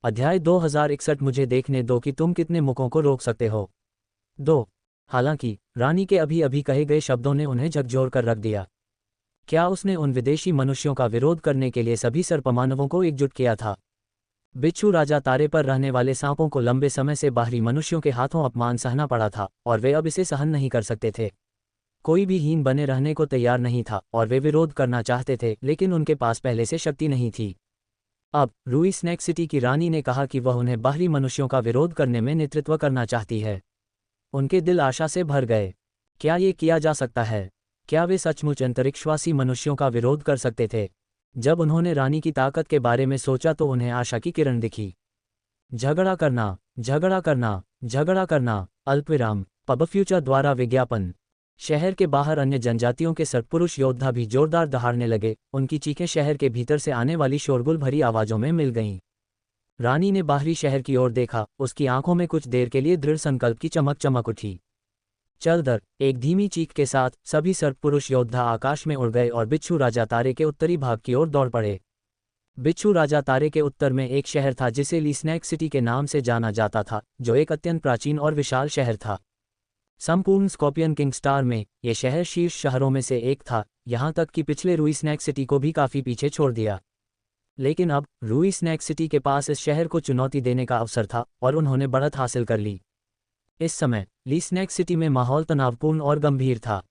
अध्याय 2061 मुझे देखने दो कि तुम कितने मुखों को रोक सकते हो। 2। हालांकि रानी के अभी अभी कहे गए शब्दों ने उन्हें झकझोर कर रख दिया। क्या उसने उन विदेशी मनुष्यों का विरोध करने के लिए सभी सर्पमानवों को एकजुट किया था? बिच्छू राजा तारे पर रहने वाले सांपों को लंबे समय से बाहरी मनुष्यों के हाथों अपमान सहना पड़ा था और वे अब इसे सहन नहीं कर सकते थे। कोई भी हीन बने रहने को तैयार नहीं था और वे विरोध करना चाहते थे, लेकिन उनके पास पहले से शक्ति नहीं थी। अब रूई स्नैक सिटी की रानी ने कहा कि वह उन्हें बाहरी मनुष्यों का विरोध करने में नेतृत्व करना चाहती है। उनके दिल आशा से भर गए। क्या ये किया जा सकता है? क्या वे सचमुच अंतरिक्षवासी मनुष्यों का विरोध कर सकते थे? जब उन्होंने रानी की ताकत के बारे में सोचा तो उन्हें आशा की किरण दिखी। झगड़ा करना, झगड़ा करना, झगड़ा करना। अल्पविराम। पब फ्यूचर द्वारा विज्ञापन। शहर के बाहर अन्य जनजातियों के सत्पुरुष योद्धा भी जोरदार दहाड़ने लगे। उनकी चीखें शहर के भीतर से आने वाली शोरगुल भरी आवाजों में मिल गईं। रानी ने बाहरी शहर की ओर देखा। उसकी आंखों में कुछ देर के लिए दृढ़ संकल्प की चमक चमक उठी। चल दर। एक धीमी चीख के साथ सभी सत्पुरुष योद्धा आकाश में उड़ गए और बिच्छू राजा तारे के उत्तरी भाग की ओर दौड़ पड़े। बिच्छू राजा तारे के उत्तर में एक शहर था जिसे ली स्नैक सिटी के नाम से जाना जाता था, जो एक अत्यंत प्राचीन और विशाल शहर था। संपूर्ण स्कॉर्पियन किंग स्टार में यह शहर शीर्ष शहरों में से एक था, यहाँ तक कि पिछले रूई स्नैक सिटी को भी काफ़ी पीछे छोड़ दिया। लेकिन अब रूई स्नैक सिटी के पास इस शहर को चुनौती देने का अवसर था और उन्होंने बढ़त हासिल कर ली। इस समय ली स्नैक सिटी में माहौल तनावपूर्ण और गंभीर था।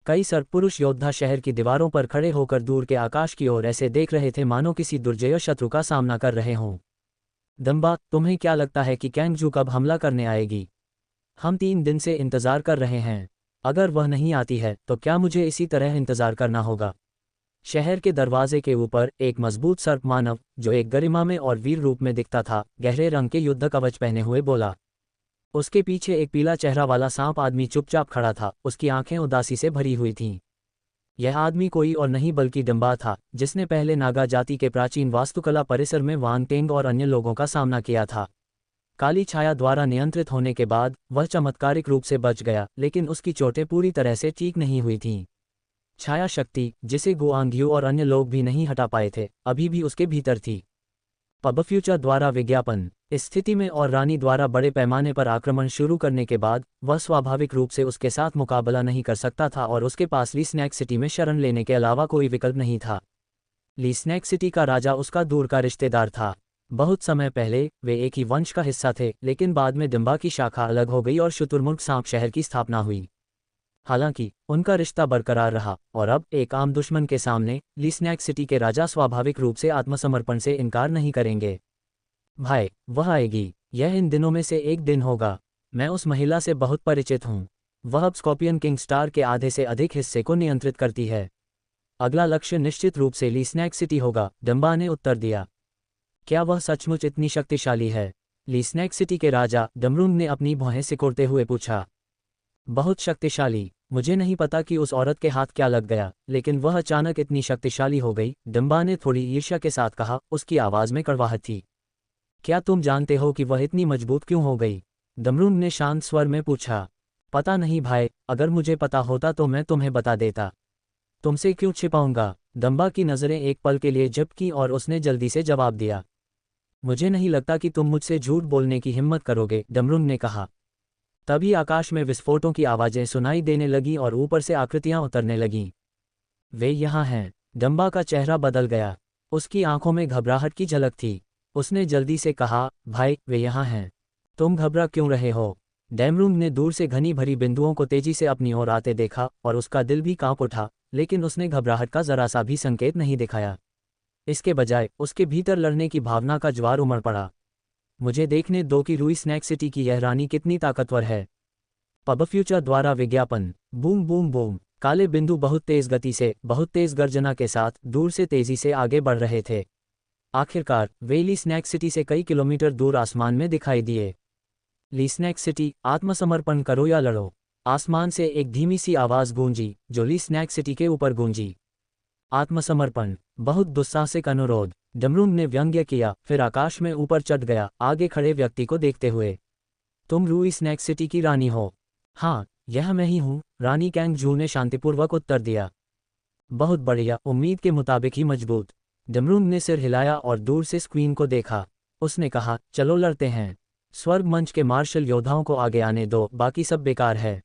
कई सत्पुरुष योद्धा शहर की दीवारों पर खड़े होकर दूर के आकाश की ओर ऐसे देख रहे थे मानो किसी दुर्जय शत्रु का सामना कर रहे हों। दम्बा, तुम्हें क्या लगता है कि कैंगजू कब हमला करने आएगी? हम 3 दिन से इंतजार कर रहे हैं। अगर वह नहीं आती है तो क्या मुझे इसी तरह इंतजार करना होगा? शहर के दरवाजे के ऊपर एक मजबूत सर्प मानव, जो एक गरिमा में और वीर रूप में दिखता था, गहरे रंग के युद्ध कवच पहने हुए बोला। उसके पीछे एक पीला चेहरा वाला सांप आदमी चुपचाप खड़ा था। उसकी आंखें उदासी से भरी हुई थीं। यह आदमी कोई और नहीं बल्कि डम्बा था, जिसने पहले नागा जाति के प्राचीन वास्तुकला परिसर में वांगटेंग और अन्य लोगों का सामना किया था। काली छाया द्वारा नियंत्रित होने के बाद वह चमत्कारिक रूप से बच गया, लेकिन उसकी चोटें पूरी तरह से ठीक नहीं हुई थीं। छाया शक्ति, जिसे गुआंग्यू और अन्य लोग भी नहीं हटा पाए थे, अभी भी उसके भीतर थी। पब फ्यूचर द्वारा विज्ञापन। इस स्थिति में और रानी द्वारा बड़े पैमाने पर आक्रमण शुरू करने के बाद वह स्वाभाविक रूप से उसके साथ मुकाबला नहीं कर सकता था और उसके पास ली स्नैक सिटी में शरण लेने के अलावा कोई विकल्प नहीं था। ली स्नैक सिटी का राजा उसका दूर का रिश्तेदार था। बहुत समय पहले वे एक ही वंश का हिस्सा थे, लेकिन बाद में डिम्बा की शाखा अलग हो गई और शुतुरमुर्ग सांप शहर की स्थापना हुई। हालांकि उनका रिश्ता बरकरार रहा और अब एक आम दुश्मन के सामने ली स्नैक सिटी के राजा स्वाभाविक रूप से आत्मसमर्पण से इनकार नहीं करेंगे। भाई, वह आएगी। यह इन दिनों में से एक दिन होगा। मैं उस महिला से बहुत परिचित हूँ। वह अब स्कॉर्पियन किंग स्टार के आधे से अधिक हिस्से को नियंत्रित करती है। अगला लक्ष्य निश्चित रूप से ली स्नैक सिटी होगा, डिम्बा ने उत्तर दिया। क्या वह सचमुच इतनी शक्तिशाली है? ली स्नैक सिटी के राजा डमरूंग ने अपनी भौहें सिकोड़ते हुए पूछा। बहुत शक्तिशाली। मुझे नहीं पता कि उस औरत के हाथ क्या लग गया, लेकिन वह अचानक इतनी शक्तिशाली हो गई, डिम्बा ने थोड़ी ईर्ष्या के साथ कहा। उसकी आवाज़ में कड़वाहट थी। क्या तुम जानते हो कि वह इतनी मजबूत क्यों हो गई? डमरूंग ने शांत स्वर में पूछा। पता नहीं भाई, अगर मुझे पता होता तो मैं तुम्हें बता देता। तुमसे क्यों छिपाऊंगा? डम्बा की नज़रें एक पल के लिए झपकीं और उसने जल्दी से जवाब दिया। मुझे नहीं लगता कि तुम मुझसे झूठ बोलने की हिम्मत करोगे, डमरूंग ने कहा। तभी आकाश में विस्फोटों की आवाज़ें सुनाई देने लगीं और ऊपर से आकृतियां उतरने लगीं। वे यहाँ हैं। डम्बा का चेहरा बदल गया। उसकी आंखों में घबराहट की झलक थी। उसने जल्दी से कहा, भाई, वे यहाँ हैं। तुम घबरा क्यों रहे हो? डैमरूंग ने दूर से घनी भरी बिंदुओं को तेजी से अपनी ओर आते देखा और उसका दिल भी कांप उठा, लेकिन उसने घबराहट का जरा सा भी संकेत नहीं दिखाया। इसके बजाय उसके भीतर लड़ने की भावना का ज्वार उमड़ पड़ा। मुझे देखने दो कि रूई स्नैक सिटी की यह रानी कितनी ताकतवर है। पब फ्यूचर द्वारा विज्ञापन। Boom boom boom. काले बिंदु बहुत तेज गति से, बहुत तेज गर्जना के साथ दूर से तेजी से आगे बढ़ रहे थे। आखिरकार वे ली स्नैक सिटी से कई किलोमीटर दूर आसमान में दिखाई दिए। ली स्नैक सिटी, आत्मसमर्पण करो या लड़ो। आसमान से एक धीमी सी आवाज़ गूंजी, जो ली स्नैक सिटी के ऊपर गूंजी। आत्मसमर्पण, बहुत दुस्साहसिक अनुरोध, डमरूंग ने व्यंग्य किया, फिर आकाश में ऊपर चढ़ गया, आगे खड़े व्यक्ति को देखते हुए। तुम रूई स्नैक सिटी की रानी हो? हाँ, यह मैं ही हूँ, रानी कैंगजू ने शांतिपूर्वक उत्तर दिया। बहुत बढ़िया, उम्मीद के मुताबिक ही मजबूत। डमरूंग ने सिर हिलाया और दूर से स्क्रीन को देखा। उसने कहा, चलो लड़ते हैं। स्वर्ग मंच के मार्शल योद्धाओं को आगे आने दो, बाकी सब बेकार है।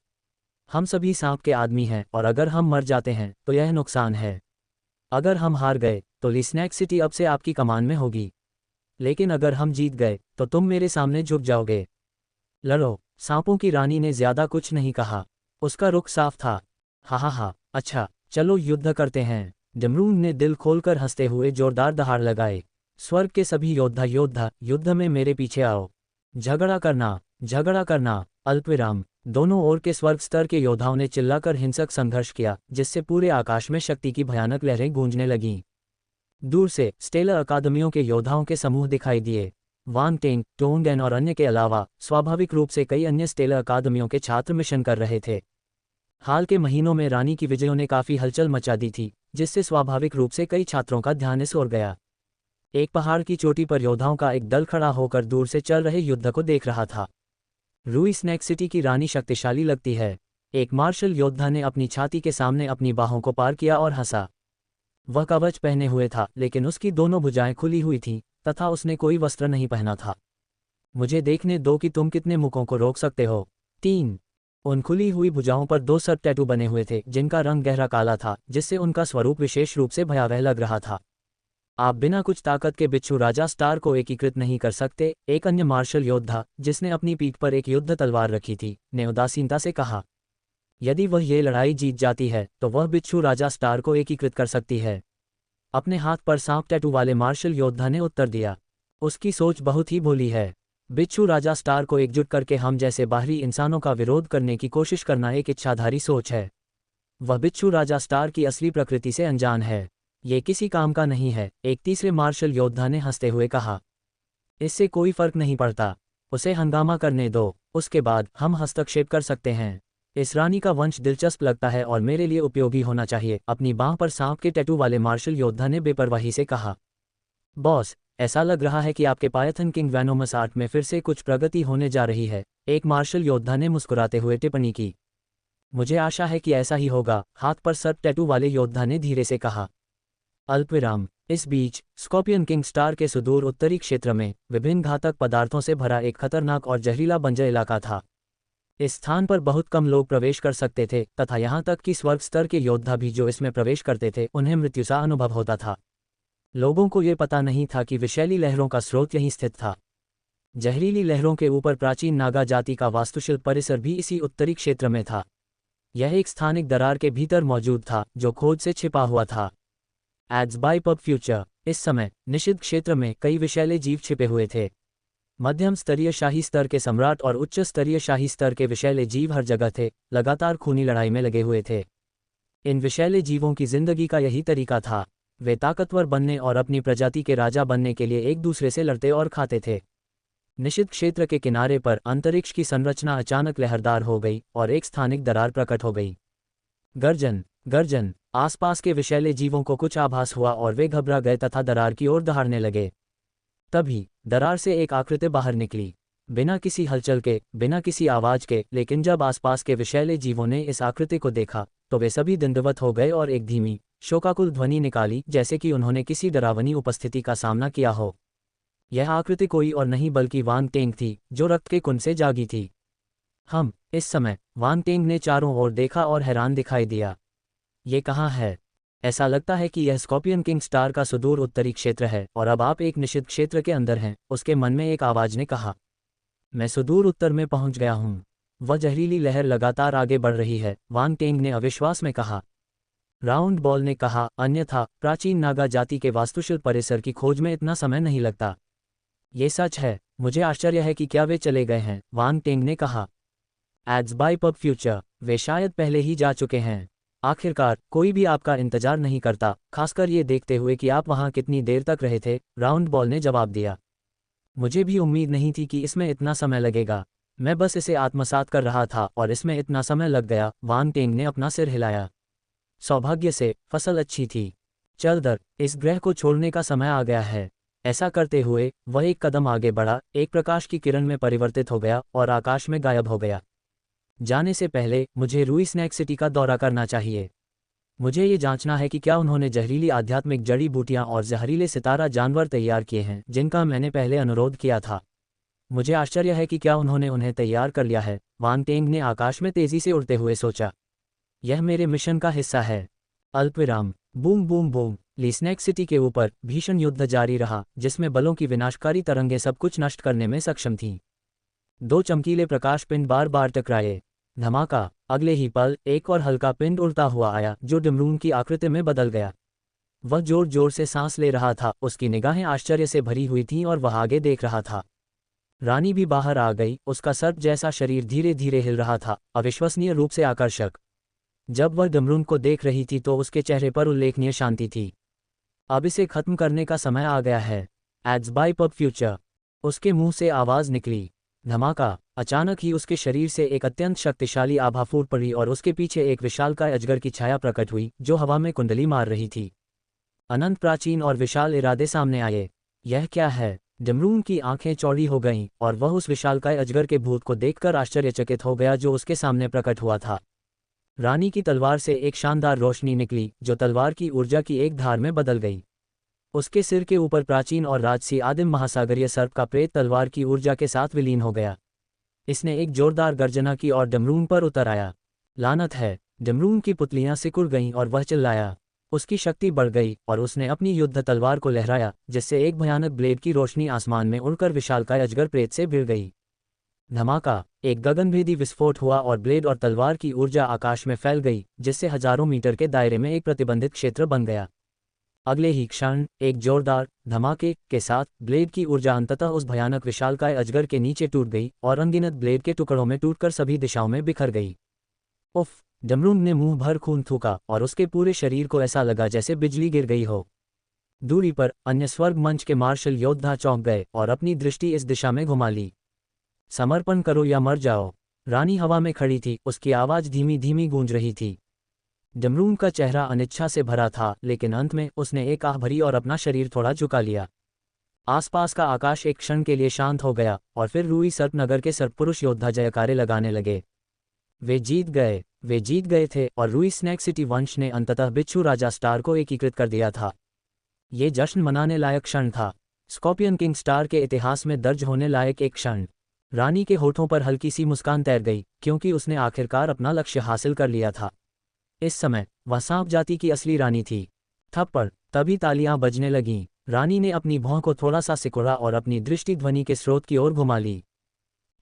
हम सभी सांप के आदमी हैं और अगर हम मर जाते हैं तो यह नुकसान है। अगर हम हार गए तो लिस्नैक सिटी अब से आपकी कमान में होगी, लेकिन अगर हम जीत गए तो तुम मेरे सामने झुक जाओगे। लड़ो। सांपों की रानी ने ज्यादा कुछ नहीं कहा, उसका रुख साफ था। हा हा हा, अच्छा चलो युद्ध करते हैं। डमरून ने दिल खोलकर हंसते हुए जोरदार दहाड़ लगाए। स्वर्ग के सभी योद्धा युद्ध में मेरे पीछे आओ। झगड़ा करना, झगड़ा करना। अल्पविराम। दोनों ओर के स्वर्ग स्तर के योद्धाओं ने चिल्लाकर हिंसक संघर्ष किया, जिससे पूरे आकाश में शक्ति की भयानक लहरें गूंजने लगीं। दूर से स्टेलर अकादमियों के योद्धाओं के समूह दिखाई दिए। वांग टेंग, टोंगन और अन्य के अलावा स्वाभाविक रूप से कई अन्य स्टेलर अकादमियों के छात्र मिशन कर रहे थे। हाल के महीनों में रानी की विजयों ने काफी हलचल मचा दी थी, जिससे स्वाभाविक रूप से कई छात्रों का ध्यान इस ओर गया। एक पहाड़ की चोटी पर योद्धाओं का एक दल खड़ा होकर दूर से चल रहे युद्ध को देख रहा था। रूई स्नैक सिटी की रानी शक्तिशाली लगती है। एक मार्शल योद्धा ने अपनी छाती के सामने अपनी बाहों को पार किया और हंसा। वह कवच पहने हुए था, लेकिन उसकी दोनों भुजाएं खुली हुई थीं तथा उसने कोई वस्त्र नहीं पहना था। मुझे देखने दो कि तुम कितने मुखों को रोक सकते हो। 3। उन खुली हुई भुजाओं पर 2 सर्प टैटू बने हुए थे, जिनका रंग गहरा काला था, जिससे उनका स्वरूप विशेष रूप से भयावह लग रहा था। आप बिना कुछ ताकत के बिच्छू राजा स्टार को एकीकृत नहीं कर सकते, एक अन्य मार्शल योद्धा, जिसने अपनी पीठ पर एक युद्ध तलवार रखी थी, ने उदासीनता से कहा। यदि वह ये लड़ाई जीत जाती है तो वह बिच्छू राजा स्टार को एकीकृत कर सकती है। अपने हाथ पर सांप टैटू वाले मार्शल योद्धा ने उत्तर दिया। उसकी सोच बहुत ही भोली है। बिच्छू राजा स्टार को एकजुट करके हम जैसे बाहरी इंसानों का विरोध करने की कोशिश करना एक इच्छाधारी सोच है। वह बिच्छू राजा स्टार की असली प्रकृति से अनजान है। ये किसी काम का नहीं है, एक तीसरे मार्शल योद्धा ने हंसते हुए कहा। इससे कोई फर्क नहीं पड़ता, उसे हंगामा करने दो, उसके बाद हम हस्तक्षेप कर सकते हैं। इस रानी का वंश दिलचस्प लगता है और मेरे लिए उपयोगी होना चाहिए, अपनी बांह पर सांप के टैटू वाले मार्शल योद्धा ने बेपरवाही से कहा। बॉस, ऐसा लग रहा है कि आपके पायथन किंग वैनोमस आर्ट में फिर से कुछ प्रगति होने जा रही है, एक मार्शल योद्धा ने मुस्कुराते हुए टिप्पणी की। मुझे आशा है कि ऐसा ही होगा, हाथ पर सर्प टैटू वाले योद्धा ने धीरे से कहा। अल्पविराम। इस बीच स्कॉर्पियन किंग स्टार के सुदूर उत्तरी क्षेत्र में विभिन्न घातक पदार्थों से भरा एक खतरनाक और जहरीला बंजर इलाका था। इस स्थान पर बहुत कम लोग प्रवेश कर सकते थे तथा यहाँ तक कि स्वर्ग स्तर के योद्धा भी जो इसमें प्रवेश करते थे उन्हें मृत्यु सा अनुभव होता था। लोगों को ये पता नहीं था कि विषैली लहरों का स्रोत यहीं स्थित था। जहरीली लहरों के ऊपर प्राचीन नागा जाति का वास्तुशिल्प परिसर भी इसी उत्तरी क्षेत्र में था। यह एक स्थानिक दरार के भीतर मौजूद था जो खोज से छिपा हुआ था। Ads by pub Future. इस समय निषिद्ध क्षेत्र में कई विषैले जीव छिपे हुए थे। मध्यम स्तरीय शाही स्तर के सम्राट और उच्च स्तरीय शाही स्तर के विषैले जीव हर जगह थे, लगातार खूनी लड़ाई में लगे हुए थे। इन विषैले जीवों की जिंदगी का यही तरीका था, वे ताकतवर बनने और अपनी प्रजाति के राजा बनने के लिए एक दूसरे से लड़ते और खाते थे। निषिद्ध क्षेत्र के किनारे पर अंतरिक्ष की संरचना अचानक लहरदार हो गई और एक स्थानिक दरार प्रकट हो गई। गर्जन, गर्जन। आसपास के विषैले जीवों को कुछ आभास हुआ और वे घबरा गए तथा दरार की ओर दहाड़ने लगे। तभी दरार से एक आकृति बाहर निकली, बिना किसी हलचल के, बिना किसी आवाज के। लेकिन जब आसपास के विषैले जीवों ने इस आकृति को देखा तो वे सभी दंडवत हो गए और एक धीमी शोकाकुल ध्वनि निकाली, जैसे कि उन्होंने किसी डरावनी उपस्थिति का सामना किया हो। यह आकृति कोई और नहीं बल्कि वांग टेंग थी, जो रक्त के कुंड से जागी थी। इस समय वांग टेंग ने चारों ओर देखा और हैरान दिखाई दिया। ये कहाँ है? ऐसा लगता है कि यह स्कॉर्पियन किंग स्टार का सुदूर उत्तरी क्षेत्र है और अब आप एक निषिद्ध क्षेत्र के अंदर हैं, उसके मन में एक आवाज ने कहा। मैं सुदूर उत्तर में पहुंच गया हूँ। वह जहरीली लहर लगातार आगे बढ़ रही है, वांग टेंग ने अविश्वास में कहा। राउंड बॉल ने कहा, अन्यथा प्राचीन नागा जाति के वास्तुशिल्प परिसर की खोज में इतना समय नहीं लगता। ये सच है, मुझे आश्चर्य है कि क्या वे चले गए हैं, वांग टेंग ने कहा। Ads by pub future. वे शायद पहले ही जा चुके हैं। आखिरकार कोई भी आपका इंतजार नहीं करता, खासकर ये देखते हुए कि आप वहां कितनी देर तक रहे थे, राउंड बॉल ने जवाब दिया। मुझे भी उम्मीद नहीं थी कि इसमें इतना समय लगेगा। मैं बस इसे आत्मसात कर रहा था और इसमें इतना समय लग गया, वांग टेंग ने अपना सिर हिलाया। सौभाग्य से फसल अच्छी थी। चल दर, इस ग्रह को छोड़ने का समय आ गया है। ऐसा करते हुए वह एक कदम आगे बढ़ा, एक प्रकाश की किरण में परिवर्तित हो गया और आकाश में गायब हो गया। जाने से पहले मुझे रूई स्नैक सिटी का दौरा करना चाहिए। मुझे ये जांचना है कि क्या उन्होंने जहरीली आध्यात्मिक जड़ी बूटियां और जहरीले सितारा जानवर तैयार किए हैं जिनका मैंने पहले अनुरोध किया था। मुझे आश्चर्य है कि क्या उन्होंने उन्हें तैयार कर लिया है, वांग टेंग ने आकाश में तेजी से उड़ते हुए सोचा। यह मेरे मिशन का हिस्सा है। अल्पविराम। Boom boom boom. लीस्नेक सिटी के ऊपर भीषण युद्ध जारी रहा, जिसमें बलों की विनाशकारी तरंगें सब कुछ नष्ट करने में सक्षम थीं। दो चमकीले प्रकाश पिंड बार बार टकराए। धमाका। अगले ही पल एक और हल्का पिंड उड़ता हुआ आया जो डमरून की आकृति में बदल गया। वह जोर जोर से सांस ले रहा था, उसकी निगाहें आश्चर्य से भरी हुई थीं और वह आगे देख रहा था। रानी भी बाहर आ गई, उसका सर्प जैसा शरीर धीरे धीरे हिल रहा था, अविश्वसनीय रूप से आकर्षक। जब वह डमरून को देख रही थी तो उसके चेहरे पर उल्लेखनीय शांति थी। अब इसे खत्म करने का समय आ गया है। Ads by pub Future. उसके मुंह से आवाज निकली। धमाका। अचानक ही उसके शरीर से एक अत्यंत शक्तिशाली आभा फूट पड़ी और उसके पीछे एक विशालकाय अजगर की छाया प्रकट हुई जो हवा में कुंडली मार रही थी। अनंत प्राचीन और विशाल इरादे सामने आए। यह क्या है? डमरून की आंखें चौड़ी हो गईं और वह उस विशालकाय अजगर के भूत को देखकर आश्चर्यचकित हो गया जो उसके सामने प्रकट हुआ था। रानी की तलवार से एक शानदार रोशनी निकली जो तलवार की ऊर्जा की एक धार में बदल गई। उसके सिर के ऊपर प्राचीन और राजसी आदिम महासागरीय सर्प का प्रेत तलवार की ऊर्जा के साथ विलीन हो गया। इसने एक जोरदार गर्जना की और डमरून पर उतर आया। लानत है! डमरून की पुतलियां सिकुड़ गईं और वह चिल्लाया। उसकी शक्ति बढ़ गई और उसने अपनी युद्ध तलवार को लहराया, जिससे एक भयानक ब्लेड की रोशनी आसमान में उड़कर विशालकाय अजगर प्रेत से भिड़ गई। धमाका। एक गगनभेदी विस्फोट हुआ और ब्लेड और तलवार की ऊर्जा आकाश में फैल गई, जिससे हजारों मीटर के दायरे में एक प्रतिबंधित क्षेत्र बन गया। अगले ही क्षण एक जोरदार धमाके के साथ ब्लेड की ऊर्जा अंततः उस भयानक विशालकाय अजगर के नीचे टूट गई और अनगिनत ब्लेड के टुकड़ों में टूटकर सभी दिशाओं में बिखर गई। उफ! डमरून ने मुंह भर खून थूका और उसके पूरे शरीर को ऐसा लगा जैसे बिजली गिर गई हो। दूरी पर अन्य स्वर्ग मंच के मार्शल योद्धा चौंक गए और अपनी दृष्टि इस दिशा में घुमा ली। समर्पण करो या मर जाओ। रानी हवा में खड़ी थी, उसकी आवाज धीमी धीमी गूंज रही थी। डमरून का चेहरा अनिच्छा से भरा था, लेकिन अंत में उसने एक आह भरी और अपना शरीर थोड़ा झुका लिया। आसपास का आकाश एक क्षण के लिए शांत हो गया और फिर रूई सर्पनगर के सर्पपुरुष योद्धा जयकारे लगाने लगे। वे जीत गए थे और रूई स्नैक सिटी वंश ने अंततः बिच्छू राजा स्टार को एकीकृत कर दिया था। ये जश्न मनाने लायक क्षण था। स्कॉर्पियन किंग स्टार के इतिहास में दर्ज होने लायक एक क्षण। रानी के होठों पर हल्की सी मुस्कान तैर गई, क्योंकि उसने आखिरकार अपना लक्ष्य हासिल कर लिया था। इस समय वह सांप जाति की असली रानी थी। थप्पड़। तभी तालियां बजने लगीं। रानी ने अपनी भौं को थोड़ा सा सिकुड़ा और अपनी दृष्टि ध्वनि के स्रोत की ओर घुमा ली।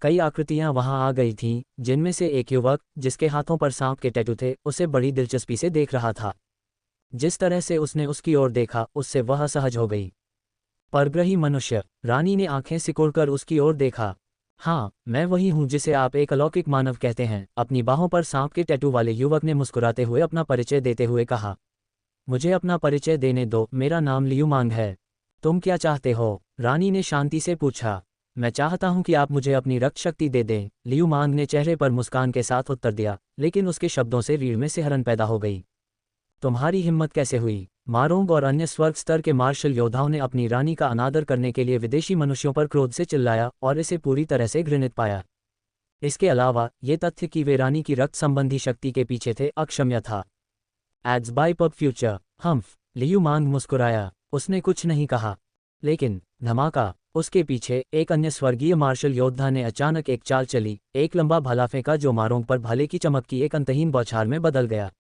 कई आकृतियां वहां आ गई थीं, जिनमें से एक युवक, जिसके हाथों पर सांप के टैटू थे, उसे बड़ी दिलचस्पी से देख रहा था। जिस तरह से उसने उसकी ओर देखा, उससे वह असहज हो गई। परग्रही मनुष्य। रानी ने आंखें सिकुड़कर उसकी ओर देखा। हाँ, मैं वही हूँ जिसे आप एक अलौकिक मानव कहते हैं, अपनी बाहों पर सांप के टैटू वाले युवक ने मुस्कुराते हुए अपना परिचय देते हुए कहा। मुझे अपना परिचय देने दो, मेरा नाम लियू मांग है। तुम क्या चाहते हो? रानी ने शांति से पूछा। मैं चाहता हूं कि आप मुझे अपनी रक्त शक्ति दे दें, लियू मांग ने चेहरे पर मुस्कान के साथ उत्तर दिया, लेकिन उसके शब्दों से रीढ़ में सिहरन पैदा हो गई। तुम्हारी हिम्मत कैसे हुई? मारोंग और अन्य स्वर्ग स्तर के मार्शल योद्धाओं ने अपनी रानी का अनादर करने के लिए विदेशी मनुष्यों पर क्रोध से चिल्लाया और इसे पूरी तरह से घृणित पाया। इसके अलावा ये तथ्य कि वे रानी की रक्त संबंधी शक्ति के पीछे थे अक्षम्य था। Ads by pub future. हम्फ। लियू मांग मुस्कुराया। उसने कुछ नहीं कहा। लेकिन धमाका। उसके पीछे एक अन्य स्वर्गीय मार्शल योद्धा ने अचानक एक चाल चली, एक लंबा भाला फेंका जो मारोंग पर भाले की चमक की एक अंतहीन बौछार में बदल गया।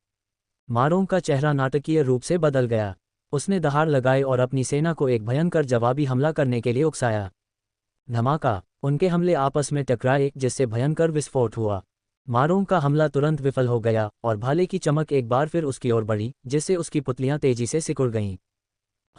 मारोंग का चेहरा नाटकीय रूप से बदल गया। उसने दहाड़ लगाई और अपनी सेना को एक भयंकर जवाबी हमला करने के लिए उकसाया। धमाका। उनके हमले आपस में टकराए, जिससे भयंकर विस्फोट हुआ। मारोंग का हमला तुरंत विफल हो गया और भाले की चमक एक बार फिर उसकी ओर बढ़ी, जिससे उसकी पुतलियां तेजी से सिकुड़ गईं।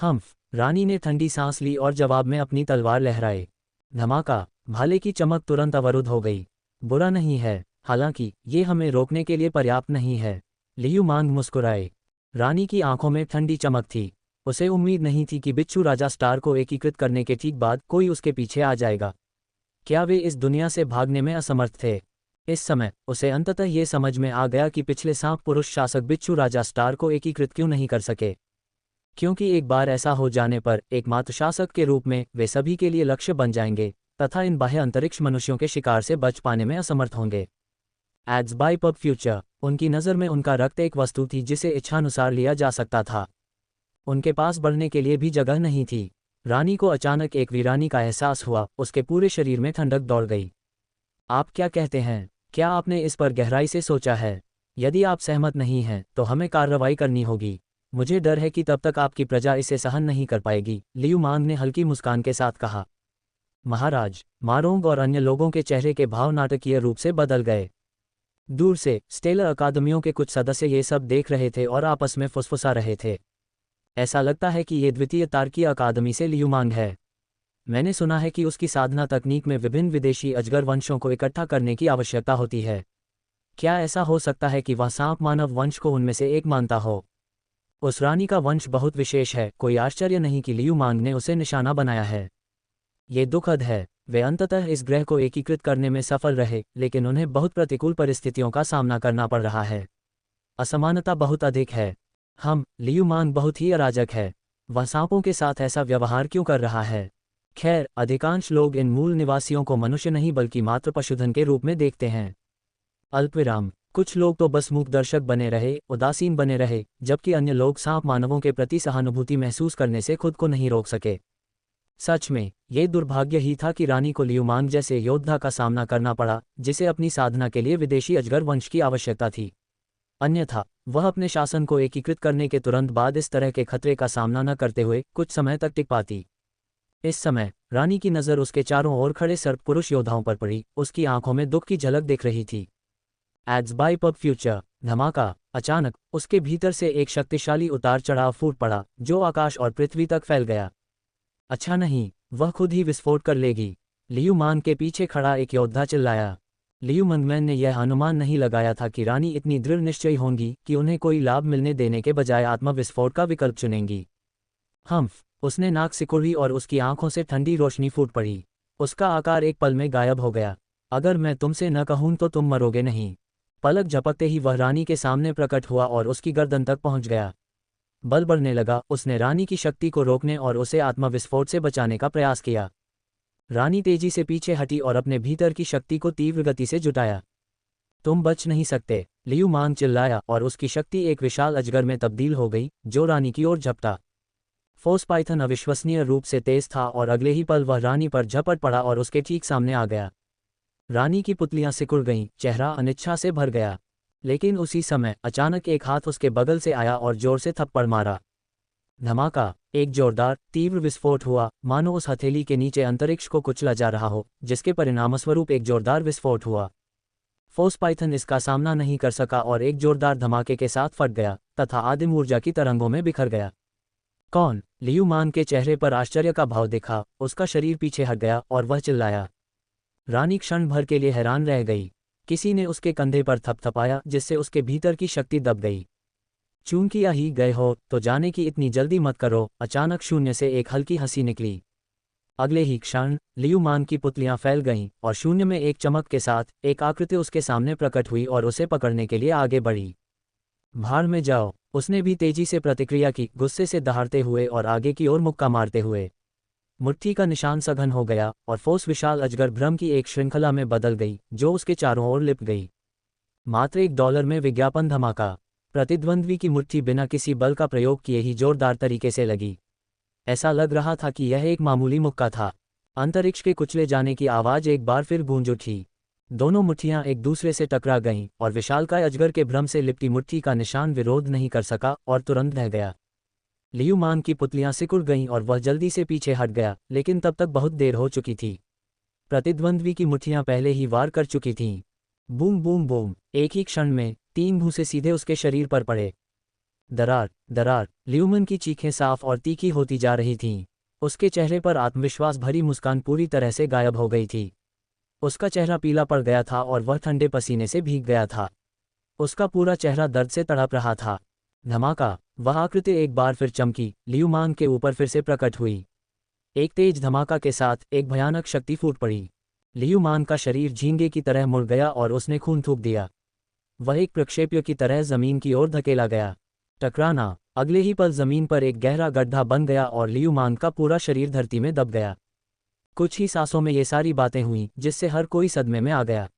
हम्फ। रानी ने ठंडी सांस ली और जवाब में अपनी तलवार लहराए। धमाका। भाले की चमक तुरंत अवरुद्ध हो गई। बुरा नहीं है, हालांकि ये हमें रोकने के लिए पर्याप्त नहीं है। लियू मांग मुस्कुराए। रानी की आंखों में ठंडी चमक थी। उसे उम्मीद नहीं थी कि बिच्छू राजा स्टार को एकीकृत करने के ठीक बाद कोई उसके पीछे आ जाएगा। क्या वे इस दुनिया से भागने में असमर्थ थे? इस समय उसे अंततः ये समझ में आ गया कि पिछले सांप पुरुष शासक बिच्छू राजा स्टार को एकीकृत क्यों नहीं कर सके। क्योंकि एक बार ऐसा हो जाने पर एकमात्र शासक के रूप में वे सभी के लिए लक्ष्य बन जाएंगे तथा इन बाह्य अंतरिक्ष मनुष्यों के शिकार से बच पाने में असमर्थ होंगे। Ads by pub Future. उनकी नज़र में उनका रक्त एक वस्तु थी जिसे इच्छानुसार लिया जा सकता था। उनके पास बढ़ने के लिए भी जगह नहीं थी। रानी को अचानक एक वीरानी का एहसास हुआ, उसके पूरे शरीर में ठंडक दौड़ गई। आप क्या कहते हैं? क्या आपने इस पर गहराई से सोचा है? यदि आप सहमत नहीं हैं तो हमें कार्रवाई करनी होगी। मुझे डर है कि तब तक आपकी प्रजा इसे सहन नहीं कर पाएगी, लियू मांग ने हल्की मुस्कान के साथ कहा। महाराज, मारोंग और अन्य लोगों के चेहरे के भाव नाटकीय रूप से बदल गए। दूर से स्टेलर अकादमियों के कुछ सदस्य ये सब देख रहे थे और आपस में फुसफुसा रहे थे। ऐसा लगता है कि ये द्वितीय तार्कीय अकादमी से लियू मांग है। मैंने सुना है कि उसकी साधना तकनीक में विभिन्न विदेशी अजगर वंशों को इकट्ठा करने की आवश्यकता होती है। क्या ऐसा हो सकता है कि वह सांप मानव वंश को उनमें से एक मानता हो? उस रानी का वंश बहुत विशेष है, कोई आश्चर्य नहीं कि लियू मांग ने उसे निशाना बनाया है। ये दुखद है। वे अंततः इस ग्रह को एकीकृत करने में सफल रहे, लेकिन उन्हें बहुत प्रतिकूल परिस्थितियों का सामना करना पड़ रहा है। असमानता बहुत अधिक है। लियू मांग बहुत ही अराजक है। वह सांपों के साथ ऐसा व्यवहार क्यों कर रहा है? खैर, अधिकांश लोग इन मूल निवासियों को मनुष्य नहीं बल्कि मात्र पशुधन के रूप में देखते हैं। अल्पविराम। कुछ लोग तो बस मूक दर्शक बने रहे, उदासीन बने रहे, जबकि अन्य लोग सांप मानवों के प्रति सहानुभूति महसूस करने से खुद को नहीं रोक सके। सच में, ये दुर्भाग्य ही था कि रानी को लियू मांग जैसे योद्धा का सामना करना पड़ा, जिसे अपनी साधना के लिए विदेशी अजगर वंश की आवश्यकता थी। अन्यथा वह अपने शासन को एकीकृत करने के तुरंत बाद इस तरह के खतरे का सामना न करते हुए कुछ समय तक टिक पाती। इस समय रानी की नज़र उसके चारों ओर खड़े सर्प पुरुष योद्धाओं पर पड़ी। उसकी आंखों में दुख की झलक दिख रही थी। Ads by pub Future. धमाका। अचानक उसके भीतर से एक शक्तिशाली उतार चढ़ाव फूट पड़ा, जो आकाश और पृथ्वी तक फैल गया। अच्छा नहीं, वह खुद ही विस्फोट कर लेगी। लियू मांग के पीछे खड़ा एक योद्धा चिल्लाया। लियू मंगमैन ने यह अनुमान नहीं लगाया था कि रानी इतनी दृढ़ निश्चयी होंगी कि उन्हें कोई लाभ मिलने देने के बजाय आत्मविस्फोट का विकल्प चुनेंगी। उसने नाक सिकुड़ी और उसकी आंखों से ठंडी रोशनी फूट पड़ी। उसका आकार एक पल में गायब हो गया। अगर मैं तुमसे न कहूं तो तुम मरोगे नहीं। पलक झपकते ही वह रानी के सामने प्रकट हुआ और उसकी गर्दन तक पहुंच गया। बल बढ़ने लगा। उसने रानी की शक्ति को रोकने और उसे आत्मविस्फोट से बचाने का प्रयास किया। रानी तेजी से पीछे हटी और अपने भीतर की शक्ति को तीव्र गति से जुटाया। तुम बच नहीं सकते, लियू मांग चिल्लाया और उसकी शक्ति एक विशाल अजगर में तब्दील हो गई, जो रानी की ओर झपटा। फोर्स पाइथन अविश्वसनीय रूप से तेज था और अगले ही पल वह रानी पर झपट पड़ा और उसके ठीक सामने आ गया। रानी की पुतलियां सिकुड़ गईं, चेहरा अनिच्छा से भर गया। लेकिन उसी समय अचानक एक हाथ उसके बगल से आया और जोर से थप्पड़ मारा। धमाका। एक जोरदार, तीव्र विस्फोट हुआ, मानो उस हथेली के नीचे अंतरिक्ष को कुचला जा रहा हो, जिसके परिणामस्वरूप एक जोरदार विस्फोट हुआ। फोर्स पाइथन इसका सामना नहीं कर सका और एक जोरदार धमाके के साथ फट गया तथा आदिम ऊर्जा की तरंगों में बिखर गया। कौन? लियू मांग के चेहरे पर आश्चर्य का भाव दिखा। उसका शरीर पीछे हट गया और वह चिल्लाया। रानी क्षण भर के लिए हैरान रह गई। किसी ने उसके कंधे पर थपथपाया, जिससे उसके भीतर की शक्ति दब गई। चूंकि आ ही गए हो तो जाने की इतनी जल्दी मत करो। अचानक शून्य से एक हल्की हंसी निकली। अगले ही क्षण लियू मांग की पुतलियां फैल गईं और शून्य में एक चमक के साथ एक आकृति उसके सामने प्रकट हुई और उसे पकड़ने के लिए आगे बढ़ी। भाड़ में जाओ, उसने भी तेजी से प्रतिक्रिया की, गुस्से से दहाड़ते हुए और आगे की ओर मुक्का मारते हुए। मुट्ठी का निशान सघन हो गया और फोर्स विशाल अजगर भ्रम की एक श्रृंखला में बदल गई, जो उसके चारों ओर लिप गई। मात्र $1 में विज्ञापन धमाका। प्रतिद्वंद्वी की मुट्ठी बिना किसी बल का प्रयोग किए ही जोरदार तरीके से लगी। ऐसा लग रहा था कि यह एक मामूली मुक्का था। अंतरिक्ष के कुचले जाने की आवाज़ एक बार फिर गूंज उठी। दोनों मुट्ठियां एक दूसरे से टकरा गईं और विशालकाय अजगर के भ्रम से लिपटी मुट्ठी का निशान विरोध नहीं कर सका और तुरंत ढह गया। लियू मांग की पुतलियां सिकुड़ गईं और वह जल्दी से पीछे हट गया, लेकिन तब तक बहुत देर हो चुकी थी। प्रतिद्वंद्वी की मुट्ठियां पहले ही वार कर चुकी थीं। Boom boom boom. एक ही क्षण में 3 भूसे सीधे उसके शरीर पर पड़े। दरार दरार। ल्यूमन की चीखें साफ और तीखी होती जा रही थीं। उसके चेहरे पर आत्मविश्वास भरी मुस्कान पूरी तरह से गायब हो गई थी। उसका चेहरा पीला पड़ गया था और वह ठंडे पसीने से भीग गया था। उसका पूरा चेहरा दर्द से तड़प रहा था। धमाका। वह आकृति एक बार फिर चमकी, लियू मांग के ऊपर फिर से प्रकट हुई। एक तेज धमाका के साथ एक भयानक शक्ति फूट पड़ी। लियू मांग का शरीर झींगे की तरह मुड़ गया और उसने खून थूक दिया। वह एक प्रक्षेप्य की तरह जमीन की ओर धकेला गया। टकराना। अगले ही पल जमीन पर एक गहरा गड्ढा बन गया और लियू मांग का पूरा शरीर धरती में दब गया। कुछ ही सांसों में ये सारी बातें हुईं, जिससे हर कोई सदमे में आ गया।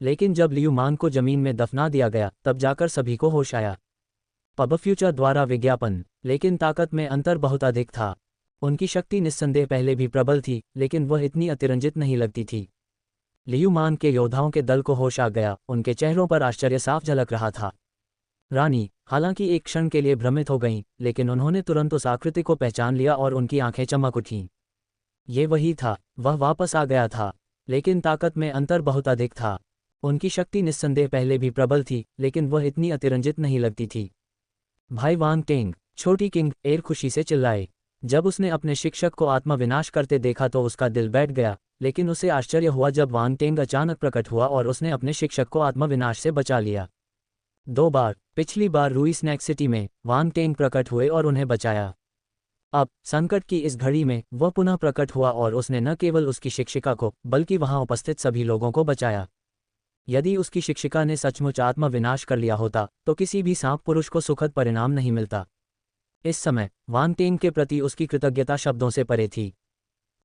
लेकिन जब लियू मांग को जमीन में दफना दिया गया तब जाकर सभी को होश आया। पब फ्यूचर द्वारा विज्ञापन, लेकिन ताकत में अंतर बहुत अधिक था। उनकी शक्ति निस्संदेह पहले भी प्रबल थी, लेकिन वह इतनी अतिरंजित नहीं लगती थी। लियू मांग के योद्धाओं के दल को होश आ गया, उनके चेहरों पर आश्चर्य साफ झलक रहा था। रानी, हालांकि एक क्षण के लिए भ्रमित हो गईं, लेकिन उन्होंने तुरंत उस आकृति को पहचान लिया और उनकी आंखें चमक उठीं। ये वही था, वह वापस आ गया था, लेकिन ताकत में अंतर बहुत अधिक था। उनकी शक्ति निस्संदेह पहले भी प्रबल थी, लेकिन वह इतनी अतिरंजित नहीं लगती थी। भाई वांग टेंग, छोटी किंग एर खुशी से चिल्लाए। जब उसने अपने शिक्षक को आत्मविनाश करते देखा तो उसका दिल बैठ गया, लेकिन उसे आश्चर्य हुआ जब वांग टेंग अचानक प्रकट हुआ और उसने अपने शिक्षक को आत्मविनाश से बचा लिया। 2 बार, पिछली बार रूई स्नैक सिटी में वांग टेंग प्रकट हुए और उन्हें बचाया। अब संकट की इस घड़ी में वह पुनः प्रकट हुआ और उसने न केवल उसकी शिक्षिका को बल्कि वहां उपस्थित सभी लोगों को बचाया। यदि उसकी शिक्षिका ने सचमुच आत्मविनाश कर लिया होता तो किसी भी सांप पुरुष को सुखद परिणाम नहीं मिलता। इस समय वांग टेंग के प्रति उसकी कृतज्ञता शब्दों से परे थी।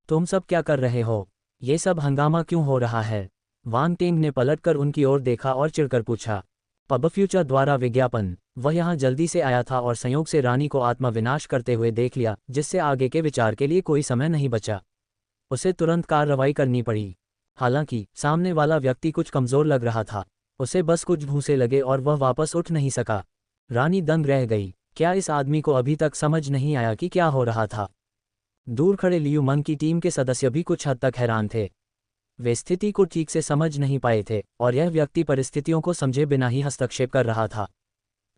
तुम सब क्या कर रहे हो? ये सब हंगामा क्यों हो रहा है? वांग टेंग ने पलटकर उनकी ओर देखा और चिढ़कर पूछा। पब फ्यूचर द्वारा विज्ञापन, वह यहाँ जल्दी से आया था और संयोग से रानी को आत्मविनाश करते हुए देख लिया, जिससे आगे के विचार के लिए कोई समय नहीं बचा। उसे तुरंत कार्रवाई करनी पड़ी। हालांकि सामने वाला व्यक्ति कुछ कमजोर लग रहा था, उसे बस कुछ भूसे लगे और वह वापस उठ नहीं सका। रानी दंग रह गई। क्या इस आदमी को अभी तक समझ नहीं आया कि क्या हो रहा था? दूर खड़े लियू मंग की टीम के सदस्य भी कुछ हद तक हैरान थे। वे स्थिति को ठीक से समझ नहीं पाए थे और यह व्यक्ति परिस्थितियों को समझे बिना ही हस्तक्षेप कर रहा था।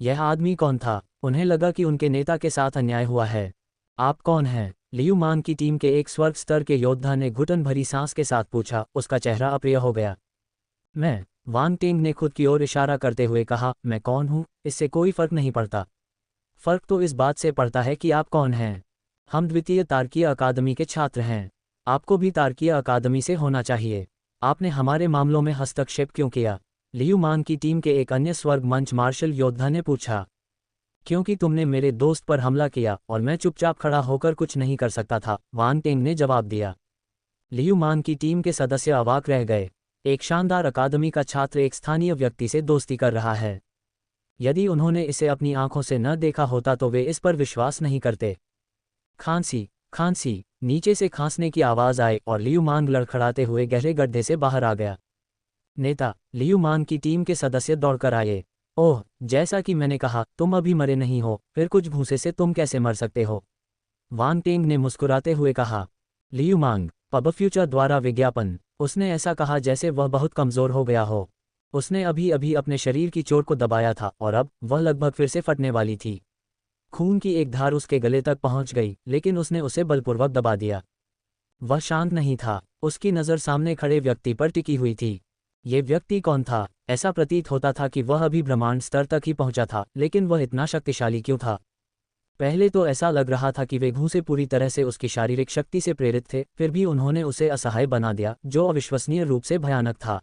यह आदमी कौन था? उन्हें लगा कि उनके नेता के साथ अन्याय हुआ है। आप कौन हैं? लियू मांग की टीम के एक स्वर्ग स्तर के योद्धा ने घुटन भरी सांस के साथ पूछा। उसका चेहरा अप्रिय हो गया। मैं, वांग टेंग ने खुद की ओर इशारा करते हुए कहा। मैं कौन हूँ, इससे कोई फर्क नहीं पड़ता। फर्क तो इस बात से पड़ता है कि आप कौन हैं। हम द्वितीय तार्कीय अकादमी के छात्र हैं। आपको भी तार्कीय अकादमी से होना चाहिए। आपने हमारे मामलों में हस्तक्षेप क्यों किया? लियू मांग की टीम के एक अन्य स्वर्ग मंच मार्शल योद्धा ने पूछा। क्योंकि तुमने मेरे दोस्त पर हमला किया और मैं चुपचाप खड़ा होकर कुछ नहीं कर सकता था, वांग टेंग ने जवाब दिया। लियू मांग की टीम के सदस्य अवाक रह गए। एक शानदार अकादमी का छात्र एक स्थानीय व्यक्ति से दोस्ती कर रहा है। यदि उन्होंने इसे अपनी आंखों से न देखा होता तो वे इस पर विश्वास नहीं करते। खांसी, खांसी, नीचे से खांसने की आवाज आई और लियू मांग लड़खड़ाते हुए गहरे गड्ढे से बाहर आ गया। नेता, लियू मांग की टीम के सदस्य दौड़कर आए। ओह, जैसा कि मैंने कहा, तुम अभी मरे नहीं हो, फिर कुछ भूसे से तुम कैसे मर सकते हो? वांग टेंग ने मुस्कुराते हुए कहा। लियू मांग, पब फ्यूचर द्वारा विज्ञापन। उसने ऐसा कहा जैसे वह बहुत कमजोर हो गया हो। उसने अभी अभी अपने शरीर की चोट को दबाया था और अब वह लगभग फिर से फटने वाली थी। खून की एक धार उसके गले तक पहुंच गई, लेकिन उसने उसे बलपूर्वक दबा दिया। वह शांत नहीं था। उसकी नज़र सामने खड़े व्यक्ति पर टिकी हुई थी। ये व्यक्ति कौन था? ऐसा प्रतीत होता था कि वह अभी ब्रह्मांड स्तर तक ही पहुंचा था, लेकिन वह इतना शक्तिशाली क्यों था? पहले तो ऐसा लग रहा था कि वे घूंसे पूरी तरह से उसकी शारीरिक शक्ति से प्रेरित थे, फिर भी उन्होंने उसे असहाय बना दिया, जो अविश्वसनीय रूप से भयानक था।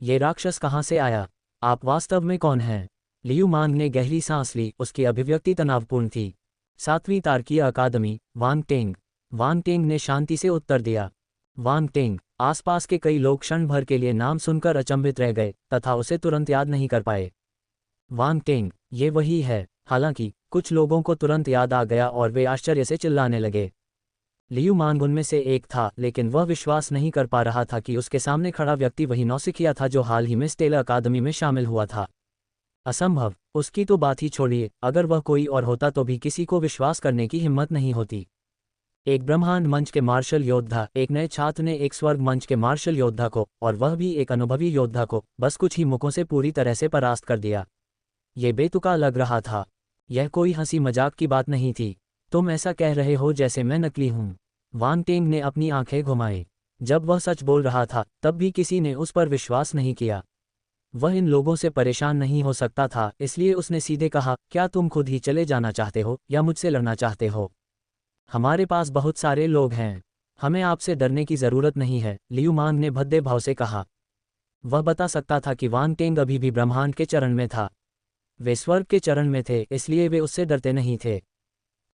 ये राक्षस कहाँ से आया? आप वास्तव में कौन हैं? लियू मांग ने गहरी सांस ली। उसकी अभिव्यक्ति तनावपूर्ण थी। 7वीं तार्कीय अकादमी, वांग टेंग। वांग टेंग ने शांति से उत्तर दिया। वांग टेंग, आसपास के कई लोग क्षण भर के लिए नाम सुनकर अचंभित रह गए तथा उसे तुरंत याद नहीं कर पाए। वांग टेंग, ये वही है। हालांकि कुछ लोगों को तुरंत याद आ गया और वे आश्चर्य से चिल्लाने लगे। लियू मांग उनमें से एक था, लेकिन वह विश्वास नहीं कर पा रहा था कि उसके सामने खड़ा व्यक्ति वही नौसिखिया था जो हाल ही में स्टेला अकादमी में शामिल हुआ था। असंभव, उसकी तो बात ही छोड़िए, अगर वह कोई और होता तो भी किसी को विश्वास करने की हिम्मत नहीं होती। एक ब्रह्मांड मंच के मार्शल योद्धा, एक नए छात्र ने एक स्वर्ग मंच के मार्शल योद्धा को, और वह भी एक अनुभवी योद्धा को, बस कुछ ही मुखों से पूरी तरह से परास्त कर दिया। ये बेतुका लग रहा था। यह कोई हंसी मजाक की बात नहीं थी। तुम ऐसा कह रहे हो जैसे मैं नकली हूं। वांग टेंग ने अपनी आंखें घुमाई। जब वह सच बोल रहा था तब भी किसी ने उस पर विश्वास नहीं किया। वह इन लोगों से परेशान नहीं हो सकता था, इसलिए उसने सीधे कहा, क्या तुम खुद ही चले जाना चाहते हो या मुझसे लड़ना चाहते हो? हमारे पास बहुत सारे लोग हैं। हमें आपसे डरने की जरूरत नहीं है, लियू मांग ने भद्दे भाव से कहा। वह बता सकता था कि वांग टेंग अभी भी ब्रह्मांड के चरण में था। वे स्वर्ग के चरण में थे, इसलिए वे उससे डरते नहीं थे।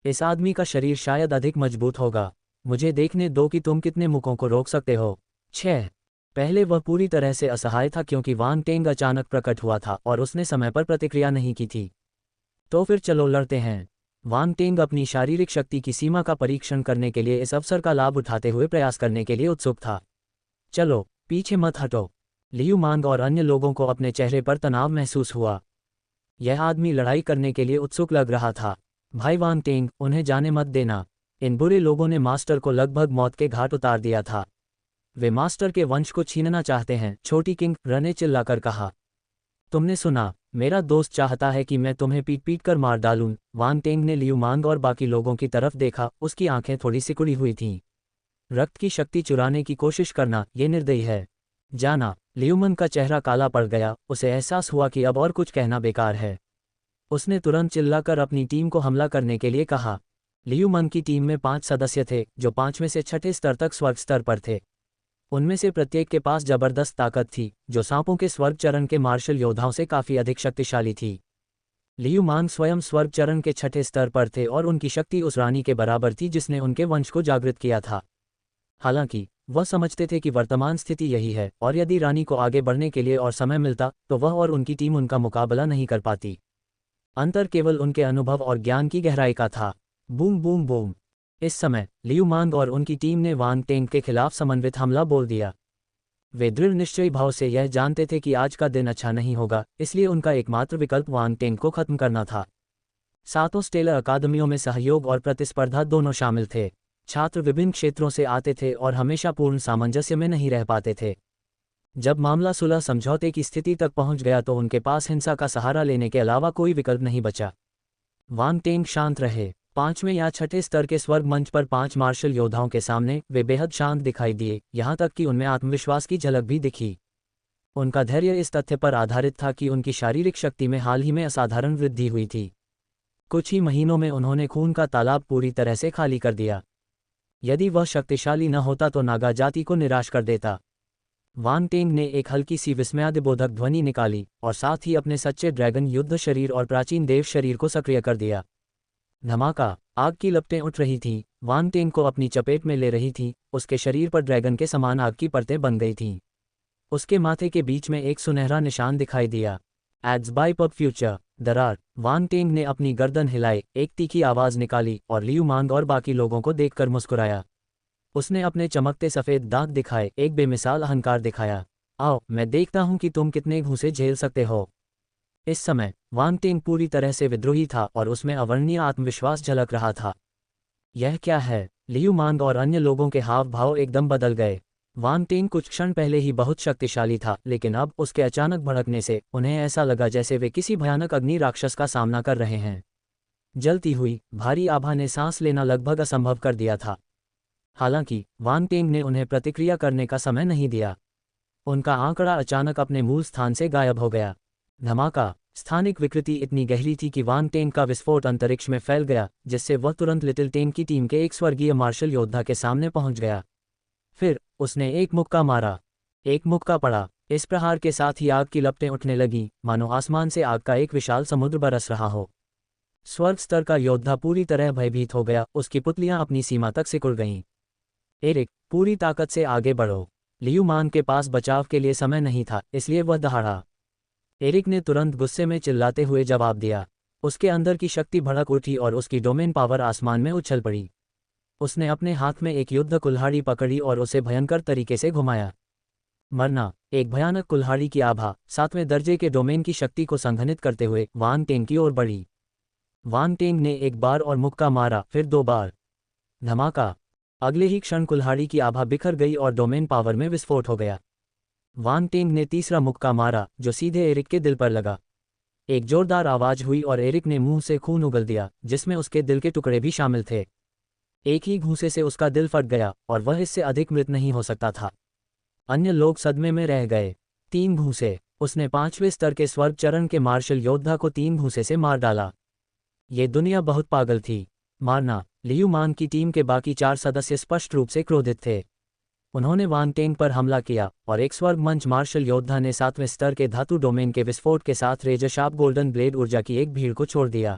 इस आदमी का शरीर शायद अधिक मजबूत होगा। मुझे देखने दो कि तुम कितने मुखों को रोक सकते हो। 6 पहले वह पूरी तरह से असहाय था क्योंकि वांग टेंग अचानक प्रकट हुआ था और उसने समय पर प्रतिक्रिया नहीं की थी। तो फिर चलो लड़ते हैं। वांग टेंग अपनी शारीरिक शक्ति की सीमा का परीक्षण करने के लिए इस अवसर का लाभ उठाते हुए प्रयास करने के लिए उत्सुक था। चलो पीछे मत हटो। लियू मांग और अन्य लोगों को अपने चेहरे पर तनाव महसूस हुआ। यह आदमी लड़ाई करने के लिए उत्सुक लग रहा था। भाई वांग टेंग, उन्हें जाने मत देना। इन बुरे लोगों ने मास्टर को लगभग मौत के घाट उतार दिया था। वे मास्टर के वंश को छीनना चाहते हैं, छोटी किंग रन ने चिल्लाकर कहा। तुमने सुना, मेरा दोस्त चाहता है कि मैं तुम्हें पीट पीट कर मार डालूं। वांग टेंग ने लियू मांग और बाकी लोगों की तरफ देखा, उसकी आंखें थोड़ी सिकुड़ी हुई थीं। रक्त की शक्ति चुराने की कोशिश करना, ये निर्दयी है। जाना। लियूमन का चेहरा काला पड़ गया, उसे एहसास हुआ कि अब और कुछ कहना बेकार है। उसने तुरंत चिल्लाकर अपनी टीम को हमला करने के लिए कहा। लियूमन की टीम में 5 सदस्य थे, जो 5वें से 6ठे स्तर तक स्वर्ग स्तर पर थे। उनमें से प्रत्येक के पास जबरदस्त ताकत थी, जो सांपों के स्वर्ग चरण के मार्शल योद्धाओं से काफ़ी अधिक शक्तिशाली थी। लियू मांग स्वयं स्वर्ग चरण के 6ठे स्तर पर थे और उनकी शक्ति उस रानी के बराबर थी जिसने उनके वंश को जागृत किया था। हालांकि वह समझते थे कि वर्तमान स्थिति यही है और यदि रानी को आगे बढ़ने के लिए और समय मिलता तो वह और उनकी टीम उनका मुकाबला नहीं कर पाती। अंतर केवल उनके अनुभव और ज्ञान की गहराई का था। Boom boom boom. इस समय लियू मांग और उनकी टीम ने वांग टेंग के खिलाफ समन्वित हमला बोल दिया। वे दृढ़ निश्चयी भाव से यह जानते थे कि आज का दिन अच्छा नहीं होगा, इसलिए उनका एकमात्र विकल्प वांग टेंग को खत्म करना था। सातों स्टेलर अकादमियों में सहयोग और प्रतिस्पर्धा दोनों शामिल थे। छात्र विभिन्न क्षेत्रों से आते थे और हमेशा पूर्ण सामंजस्य में नहीं रह पाते थे। जब मामला सुलह समझौते की स्थिति तक पहुंच गया तो उनके पास हिंसा का सहारा लेने के अलावा कोई विकल्प नहीं बचा। वांग टेंग शांत रहे। 5वें या 6ठे स्तर के स्वर्ग मंच पर 5 मार्शल योद्धाओं के सामने वे बेहद शांत दिखाई दिए, यहाँ तक कि उनमें आत्मविश्वास की झलक भी दिखी। उनका धैर्य इस तथ्य पर आधारित था कि उनकी शारीरिक शक्ति में हाल ही में असाधारण वृद्धि हुई थी। कुछ ही महीनों में उन्होंने खून का तालाब पूरी तरह से खाली कर दिया। यदि वह शक्तिशाली न होता तो नागा जाति को निराश कर देता। वांग टेंग ने एक हल्की सी विस्मयादिबोधक ध्वनि निकाली और साथ ही अपने सच्चे ड्रैगन युद्ध शरीर और प्राचीन देव शरीर को सक्रिय कर दिया। धमाका। आग की लपटें उठ रही थीं, वांग टेंग को अपनी चपेट में ले रही थीं, उसके शरीर पर ड्रैगन के समान आग की परतें बन गई थीं। उसके माथे के बीच में एक सुनहरा निशान दिखाई दिया। एड्स बाय पब फ्यूचर दरार। वांग टेंग ने अपनी गर्दन हिलाई, एक तीखी आवाज निकाली और लियू मांग और बाकी लोगों को देखकर मुस्कुराया। उसने अपने चमकते सफ़ेद दांत दिखाए, एक बेमिसाल अहंकार दिखाया। आओ, मैं देखता हूं कि तुम कितने घूंसे झेल सकते हो। इस समय वांग टेंग पूरी तरह से विद्रोही था और उसमें अवर्णनीय आत्मविश्वास झलक रहा था। यह क्या है? लियू मांग और अन्य लोगों के हाव भाव एकदम बदल गए। वांग टेंग कुछ क्षण पहले ही बहुत शक्तिशाली था, लेकिन अब उसके अचानक भड़कने से उन्हें ऐसा लगा जैसे वे किसी भयानक अग्नि राक्षस का सामना कर रहे हैं। जलती हुई भारी आभा ने सांस लेना लगभग असंभव कर दिया था। हालांकि वांग टेंग ने उन्हें प्रतिक्रिया करने का समय नहीं दिया। उनका आंकड़ा अचानक अपने मूल स्थान से गायब हो गया। धमाका। स्थानिक विकृति इतनी गहरी थी कि वांग टेंग का विस्फोट अंतरिक्ष में फैल गया, जिससे वह तुरंत लिटिल टेंग की टीम के एक स्वर्गीय मार्शल योद्धा के सामने पहुंच गया। फिर उसने एक मुक्का मारा। एक मुक्का पड़ा। इस प्रहार के साथ ही आग की लपटें उठने लगीं, मानो आसमान से आग का एक विशाल समुद्र बरस रहा हो। स्वर्ग स्तर का योद्धा पूरी तरह भयभीत हो गया, उसकी पुतलियां अपनी सीमा तक सिकुड़ गईं। एरिक, पूरी ताकत से आगे बढ़ो। लियू मांग के पास बचाव के लिए समय नहीं था, इसलिए वह दहाड़ा। एरिक ने तुरंत गुस्से में चिल्लाते हुए जवाब दिया। उसके अंदर की शक्ति भड़क उठी और उसकी डोमेन पावर आसमान में उछल पड़ी। उसने अपने हाथ में एक युद्ध कुल्हाड़ी पकड़ी और उसे भयंकर तरीके से घुमाया। मरना। एक भयानक कुल्हाड़ी की आभा 7वें दर्जे के डोमेन की शक्ति को संघनित करते हुए वांग टेंग की ओर बढ़ी। वांग टेंग ने एक बार और मुक्का मारा, फिर 2 बार। धमाका। अगले ही क्षण कुल्हाड़ी की आभा बिखर गई और डोमेन पावर में विस्फोट हो गया। वांग टेंग ने तीसरा मुक्का मारा, जो सीधे एरिक के दिल पर लगा। एक जोरदार आवाज हुई और एरिक ने मुंह से खून उगल दिया, जिसमें उसके दिल के टुकड़े भी शामिल थे। एक ही घूंसे से उसका दिल फट गया और वह इससे अधिक मृत नहीं हो सकता था। अन्य लोग सदमे में रह गए। 3 घूंसे। उसने 5वें स्तर के स्वर्ग चरण के मार्शल योद्धा को 3 घूंसे से मार डाला। ये दुनिया बहुत पागल थी। मारना। लियू मांग की टीम के बाकी 4 सदस्य स्पष्ट रूप से क्रोधित थे। उन्होंने वांग टेंग पर हमला किया और एक स्वर्ग मंच मार्शल योद्धा ने 7वें स्तर के धातु डोमेन के विस्फोट के साथ रेजरशार्प गोल्डन ब्लेड ऊर्जा की एक भीड़ को छोड़ दिया।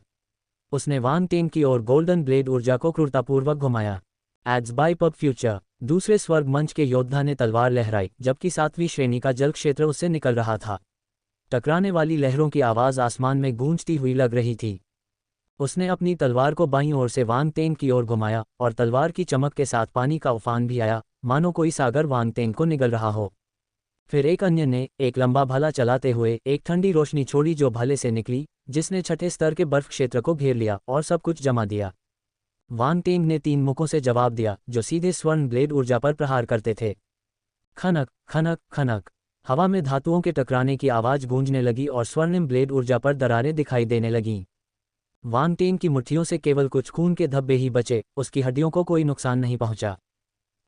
उसने वांग टेंग की ओर गोल्डन ब्लेड ऊर्जा को क्रूरतापूर्वक घुमाया। Ads by pub Future. दूसरे स्वर्ग मंच के योद्धा ने तलवार लहराई, जबकि 7वीं श्रेणी का जल क्षेत्र उससे निकल रहा था। टकराने वाली लहरों की आवाज़ आसमान में गूंजती हुई लग रही थी। उसने अपनी तलवार को बाईं ओर से वांग तेन की ओर घुमाया और तलवार की चमक के साथ पानी का उफान भी आया, मानो कोई सागर वांग तेन को निगल रहा हो। फिर एक अन्य ने एक लंबा भाला चलाते हुए एक ठंडी रोशनी छोड़ी जो भाले से निकली, जिसने छठे स्तर के बर्फ क्षेत्र को घेर लिया और सब कुछ जमा दिया। वांग तेंग ने 3 मुखों से जवाब दिया, जो सीधे स्वर्ण ब्लेड ऊर्जा पर प्रहार करते थे। खनक खनक खनक, हवा में धातुओं के टकराने की आवाज गूंजने लगी और स्वर्णिम ब्लेड ऊर्जा पर दरारें दिखाई देने लगीं। वांग तेंग की मुट्ठियों से केवल कुछ खून के धब्बे ही बचे, उसकी हड्डियों को कोई नुकसान नहीं पहुंचा।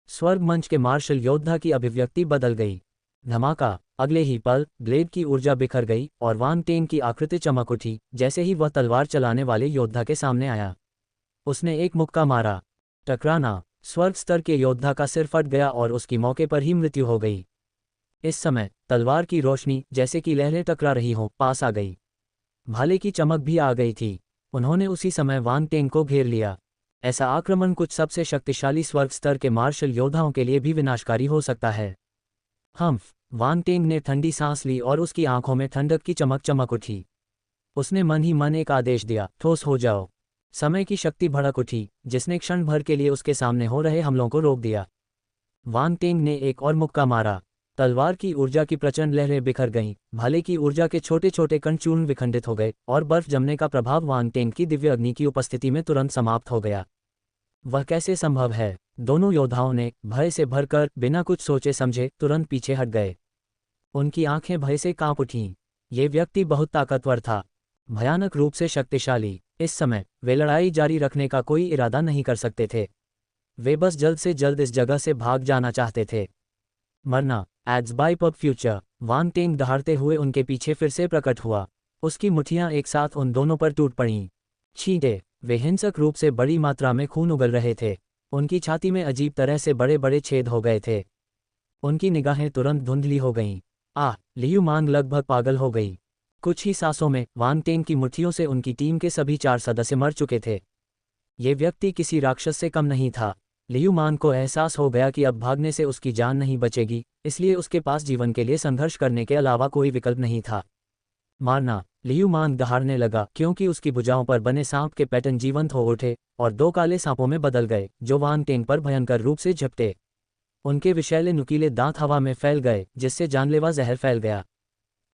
स्वर्ग मंच के मार्शल योद्धा की अभिव्यक्ति बदल गई। धमाका! अगले ही पल ब्लेड की ऊर्जा बिखर गई और वांग तेंग की आकृति चमक उठी जैसे ही वह तलवार चलाने वाले योद्धा के सामने आया। उसने एक मुक्का मारा। टकराना! स्वर्ग स्तर के योद्धा का सिर फट गया और उसकी मौके पर ही मृत्यु हो गई। इस समय तलवार की रोशनी जैसे कि लहरें टकरा रही हों पास आ गई। भाले की चमक भी आ गई थी। उन्होंने उसी समय वांग तेंग को घेर लिया। ऐसा आक्रमण कुछ सबसे शक्तिशाली स्वर्ग स्तर के मार्शल योद्धाओं के लिए भी विनाशकारी हो सकता है। हम्फ! वांग तेंग ने ठंडी सांस ली और उसकी आंखों में ठंडक की चमक उठी। उसने मन ही मन एक आदेश दिया, ठोस हो जाओ। समय की शक्ति भड़क उठी, जिसने क्षण भर के लिए उसके सामने हो रहे हमलों को रोक दिया। वांग तेंग ने एक और मुक्का मारा। तलवार की ऊर्जा की प्रचंड लहरें बिखर गईं, भाले की ऊर्जा के छोटे छोटे कण चूर्ण विखंडित हो गए और बर्फ जमने का प्रभाव वांग तेंग की दिव्य अग्नि की उपस्थिति में तुरंत समाप्त हो गया। वह कैसे संभव है? दोनों योद्धाओं ने भय से भरकर बिना कुछ सोचे समझे तुरंत पीछे हट गए। उनकी आंखें भय से कांप उठीं। ये व्यक्ति बहुत ताकतवर था, भयानक रूप से शक्तिशाली। इस समय वे लड़ाई जारी रखने का कोई इरादा नहीं कर सकते थे। वे बस जल्द से जल्द इस जगह से भाग जाना चाहते थे। मरना! Ads by pub future. Wang Teng दहाड़ते हुए उनके पीछे फिर से प्रकट हुआ। उसकी मुट्ठियां एक साथ उन दोनों पर टूट पड़ीं। छींटे! वे हिंसक रूप से बड़ी मात्रा में खून उगल रहे थे। उनकी छाती में अजीब तरह से बड़े बड़े छेद हो गए थे। उनकी निगाहें तुरंत धुंधली हो गईं। लियू मांग लगभग पागल हो गई। कुछ ही सांसों में वांग तेंग की मुट्ठियों से उनकी टीम के सभी 4 सदस्य मर चुके थे। ये व्यक्ति किसी राक्षस से कम नहीं था। लियू मांग को एहसास हो गया कि अब भागने से उसकी जान नहीं बचेगी, इसलिए उसके पास जीवन के लिए संघर्ष करने के अलावा कोई विकल्प नहीं था। मारना! लियू मांग दहाड़ने लगा, क्योंकि उसकी भुजाओं पर बने सांप के पैटर्न जीवंत हो उठे और 2 काले सांपों में बदल गए, जो वांग तेंग पर भयंकर रूप से झपटे। उनके विषैले नुकीले दांत हवा में फैल गए, जिससे जानलेवा जहर फैल गया।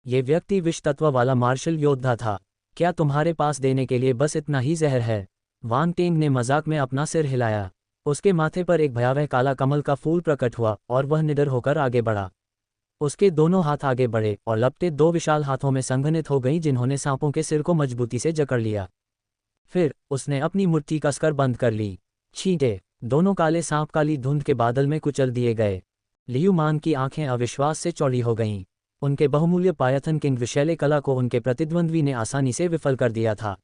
ये व्यक्ति विष तत्व वाला मार्शल योद्धा था। क्या तुम्हारे पास देने के लिए बस इतना ही जहर है? वांग तेंग ने मजाक में अपना सिर हिलाया। उसके माथे पर एक भयावह काला कमल का फूल प्रकट हुआ और वह निडर होकर आगे बढ़ा। उसके दोनों हाथ आगे बढ़े और लपटें 2 विशाल हाथों में संघनित हो गईं, जिन्होंने सांपों के सिर को मजबूती से जकड़ लिया। फिर उसने अपनी मुट्ठी कसकर बंद कर ली। छींटे! दोनों काले सांप काली धुंध के बादल में कुचल दिए गए। लियू मांग की आंखें अविश्वास से चौड़ी हो गईं। उनके बहुमूल्य पायथन किंग विषैले कला को उनके प्रतिद्वंद्वी ने आसानी से विफल कर दिया था।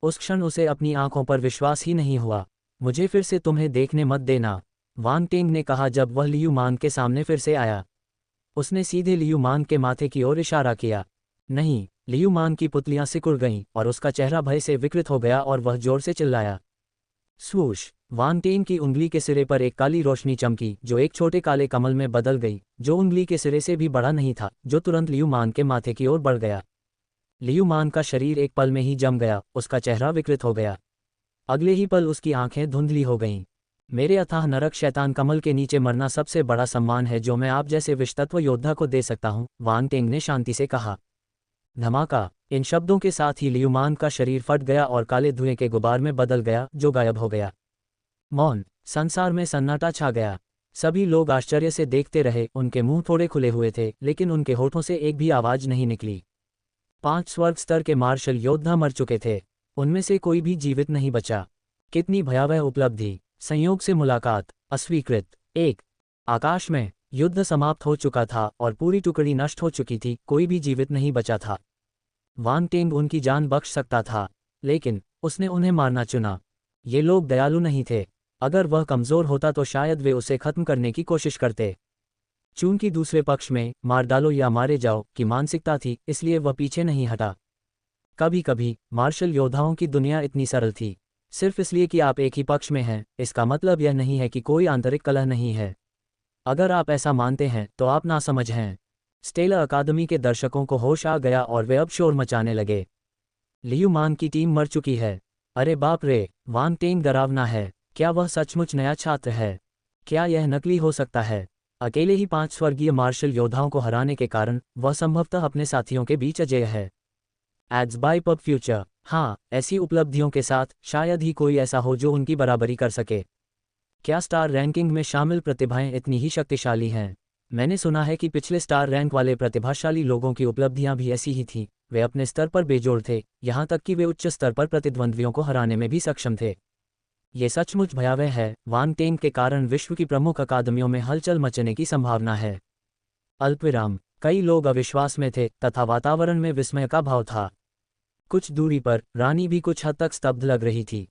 उस क्षण उसे अपनी आंखों पर विश्वास ही नहीं हुआ। मुझे फिर से तुम्हें देखने मत देना, वांग तेंग ने कहा जब वह लियू मांग के सामने फिर से आया। उसने सीधे लियू मांग के माथे की ओर इशारा किया। नहीं! लियू मांग की पुतलियां सिकुड़ गईं और उसका चेहरा भय से विकृत हो गया और वह जोर से चिल्लाया। स्वूश! वांग तेंग की उंगली के सिरे पर एक काली रोशनी चमकी, जो एक छोटे काले कमल में बदल गई, जो उंगली के सिरे से भी बड़ा नहीं था, जो तुरंत लियू मांग के माथे की ओर बढ़ गया। लियू मांग का शरीर एक पल में ही जम गया, उसका चेहरा विकृत हो गया। अगले ही पल उसकी आंखें धुंधली हो गईं। मेरे अथाह नरक शैतान कमल के नीचे मरना सबसे बड़ा सम्मान है जो मैं आप जैसे विषतत्व योद्धा को दे सकता हूं, वांग तेंग ने शांति से कहा। धमाका! इन शब्दों के साथ ही लियू मांग का शरीर फट गया और काले धुएं के गुबार में बदल गया, जो गायब हो गया। मौन! संसार में सन्नाटा छा गया। सभी लोग आश्चर्य से देखते रहे। उनके मुंह थोड़े खुले हुए थे, लेकिन उनके होठों से एक भी आवाज नहीं निकली। 5 स्वर्ग स्तर के मार्शल योद्धा मर चुके थे। उनमें से कोई भी जीवित नहीं बचा। कितनी भयावह उपलब्धि! संयोग से मुलाकात अस्वीकृत। 1 आकाश में युद्ध समाप्त हो चुका था और पूरी टुकड़ी नष्ट हो चुकी थी, कोई भी जीवित नहीं बचा था। वांग तेंग उनकी जान बख्श सकता था, लेकिन उसने उन्हें मारना चुना। ये लोग दयालु नहीं थे। अगर वह कमज़ोर होता तो शायद वे उसे खत्म करने की कोशिश करते। चूंकि दूसरे पक्ष में मार डालो या मारे जाओ की मानसिकता थी, इसलिए वह पीछे नहीं हटा। कभी कभी मार्शल योद्धाओं की दुनिया इतनी सरल थी। सिर्फ इसलिए कि आप एक ही पक्ष में हैं, इसका मतलब यह नहीं है कि कोई आंतरिक कलह नहीं है। अगर आप ऐसा मानते हैं तो आप नासमझ हैं। स्टेला अकादमी के दर्शकों को होश आ गया और वे अब शोर मचाने लगे। लियू मान की टीम मर चुकी है। अरे बाप रे, वांग टेंग डरावना है। क्या वह सचमुच नया छात्र है? क्या यह नकली हो सकता है? अकेले ही 5 स्वर्गीय मार्शल योद्धाओं को हराने के कारण वह संभवतः अपने साथियों के बीच अजेय है। Ads by pub Future. हाँ, ऐसी उपलब्धियों के साथ शायद ही कोई ऐसा हो जो उनकी बराबरी कर सके। क्या स्टार रैंकिंग में शामिल प्रतिभाएं इतनी ही शक्तिशाली हैं? मैंने सुना है कि पिछले स्टार रैंक वाले प्रतिभाशाली लोगों की उपलब्धियां भी ऐसी ही थीं। वे अपने स्तर पर बेजोड़ थे, यहाँ तक कि वे उच्च स्तर पर प्रतिद्वंद्वियों को हराने में भी सक्षम थे। ये सचमुच भयावह है। वांग टेंग के कारण विश्व की प्रमुख अकादमियों में हलचल मचने की संभावना है। अल्पविराम। कई लोग अविश्वास में थे तथा वातावरण में विस्मय का भाव था। कुछ दूरी पर रानी भी कुछ हद तक स्तब्ध लग रही थी।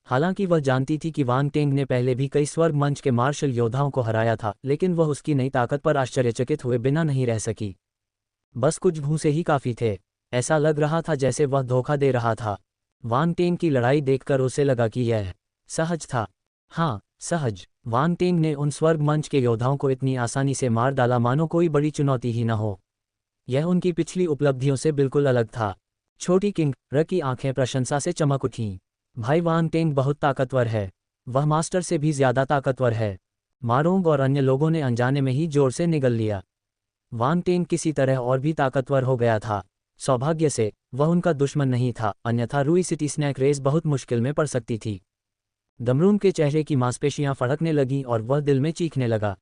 हालांकि वह जानती थी कि वांग टेंग ने पहले भी कई स्वर्ग मंच के मार्शल योद्धाओं को हराया था, लेकिन वह उसकी नई ताकत पर आश्चर्यचकित हुए बिना नहीं रह सकी। बस कुछ भूसे ही काफी थे। ऐसा लग रहा था जैसे वह धोखा दे रहा था। वांग टेंग की लड़ाई देखकर उसे लगा कि यह सहज था। हाँ, सहज। वांग टेंग ने उन स्वर्ग मंच के योद्धाओं को इतनी आसानी से मार डाला मानो कोई बड़ी चुनौती ही न हो। यह उनकी पिछली उपलब्धियों से बिल्कुल अलग था। छोटी किंग र की आंखें प्रशंसा से चमक उठीं। भाई वांग टेंग बहुत ताकतवर है। वह मास्टर से भी ज्यादा ताकतवर है। मारोंग और अन्य लोगों ने अनजाने में ही जोर से निगल लिया। वांग टेंग किसी तरह और भी ताकतवर हो गया था। सौभाग्य से वह उनका दुश्मन नहीं था, अन्यथा रुई सिटी स्नैक रेस बहुत मुश्किल में पड़ सकती थी। दमरूम के चेहरे की मांसपेशियां फड़कने लगीं और वह दिल में चीखने लगा।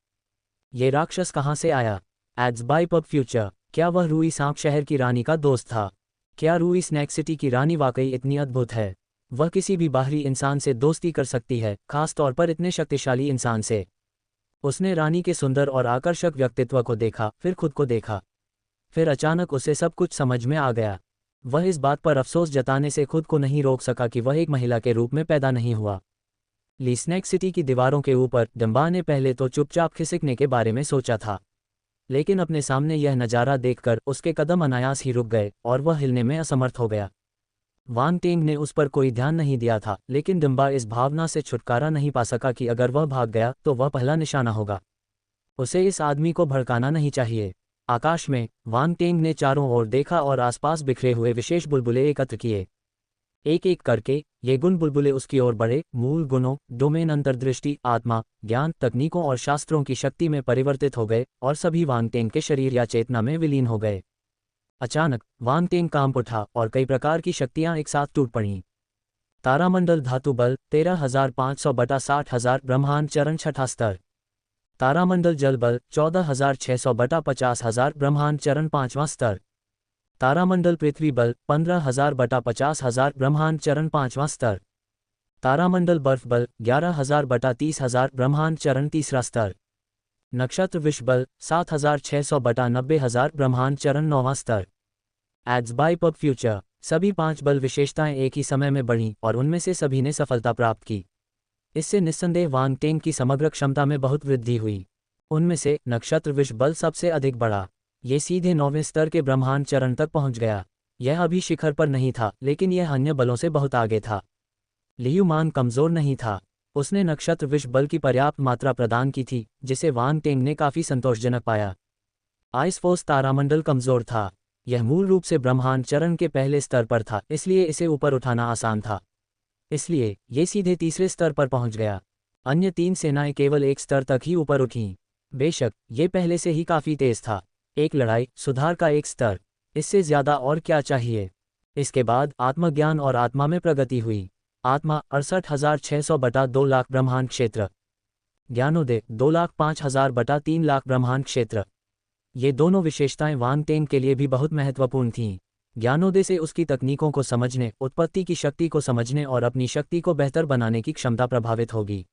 ये राक्षस कहाँ से आया? Ads by pub Future. क्या वह रुई सांप शहर की रानी का दोस्त था? क्या रुई स्नैक सिटी की रानी वाकई इतनी अद्भुत है? वह किसी भी बाहरी इंसान से दोस्ती कर सकती है, खास तौर पर इतने शक्तिशाली इंसान से। उसने रानी के सुंदर और आकर्षक व्यक्तित्व को देखा, फिर खुद को देखा। फिर अचानक उसे सब कुछ समझ में आ गया। वह इस बात पर अफसोस जताने से खुद को नहीं रोक सका कि वह एक महिला के रूप में पैदा नहीं हुआ। ली स्नैक सिटी की दीवारों के ऊपर डिम्बा ने पहले तो चुपचाप खिसकने के बारे में सोचा था, लेकिन अपने सामने यह नज़ारा देखकर उसके कदम अनायास ही रुक गए और वह हिलने में असमर्थ हो गया। वांग टेंग ने उस पर कोई ध्यान नहीं दिया था, लेकिन डिम्बा इस भावना से छुटकारा नहीं पा सका कि अगर वह भाग गया तो वह पहला निशाना होगा। उसे इस आदमी को भड़काना नहीं चाहिए। आकाश में वांग टेंग ने चारों ओर देखा और आसपास बिखरे हुए विशेष बुलबुले एकत्र किए। एक एक करके ये गुण बुलबुले उसकी ओर बढ़े, मूल गुणों, डोमेन, अंतर्दृष्टि, आत्मा, ज्ञान, तकनीकों और शास्त्रों की शक्ति में परिवर्तित हो गए और सभी वांग टेंग के शरीर या चेतना में विलीन हो गए। अचानक वांग टेंग कांप उठा और कई प्रकार की शक्तियां एक साथ टूट पड़ीं। तारामंडल धातु बल 13,500 बटा 60,000 ब्रह्मांड चरण छठा स्तर। तारामंडल जल बल 14,600 बटा 50,000 ब्रह्मांड चरण पांचवां स्तर। तारामंडल पृथ्वी बल 15,000 बटा 50,000 ब्रह्मांड चरण पांचवां स्तर। तारामंडल बर्फ बल 11,000 बटा 30,000 ब्रह्मांड चरण तीसरा स्तर। नक्षत्र विश्व बल 7,600 बटा 90,000 ब्रह्मांड चरण नौवां स्तर। Ads by pub Future. सभी 5 बल विशेषताएं एक ही समय में बढ़ीं और उनमें से सभी ने सफलता प्राप्त की। इससे निस्संदेह वांग टेंग की समग्र क्षमता में बहुत वृद्धि हुई। उनमें से नक्षत्र विश्व बल सबसे अधिक बढ़ा। ये सीधे 9वें स्तर के ब्रह्मांड चरण तक पहुंच गया। यह अभी शिखर पर नहीं था, लेकिन यह अन्य बलों से बहुत आगे था। लियू मान कमजोर नहीं था। उसने नक्षत्र विश्व बल की पर्याप्त मात्रा प्रदान की थी, जिसे वांग टेंग ने काफी संतोषजनक पाया। आइस फोर्स तारामंडल कमजोर था। यह मूल रूप से ब्रह्मांड चरण के पहले स्तर पर था, इसलिए इसे ऊपर उठाना आसान था। इसलिए ये सीधे तीसरे स्तर पर पहुंच गया। अन्य 3 सेनाएं केवल एक स्तर तक ही ऊपर उठीं। बेशक ये पहले से ही काफी तेज था। एक लड़ाई, सुधार का एक स्तर, इससे ज्यादा और क्या चाहिए? इसके बाद आत्मज्ञान और आत्मा में प्रगति हुई। आत्मा 68,600 बटा 2 लाख ब्रह्मांड क्षेत्र। ज्ञानोदय 2,05,000 बटा 3 लाख ब्रह्मांड क्षेत्र। ये दोनों विशेषताएं वांग टेंग के लिए भी बहुत महत्वपूर्ण थीं। ज्ञानोदय से उसकी तकनीकों को समझने, उत्पत्ति की शक्ति को समझने और अपनी शक्ति को बेहतर बनाने की क्षमता प्रभावित होगी।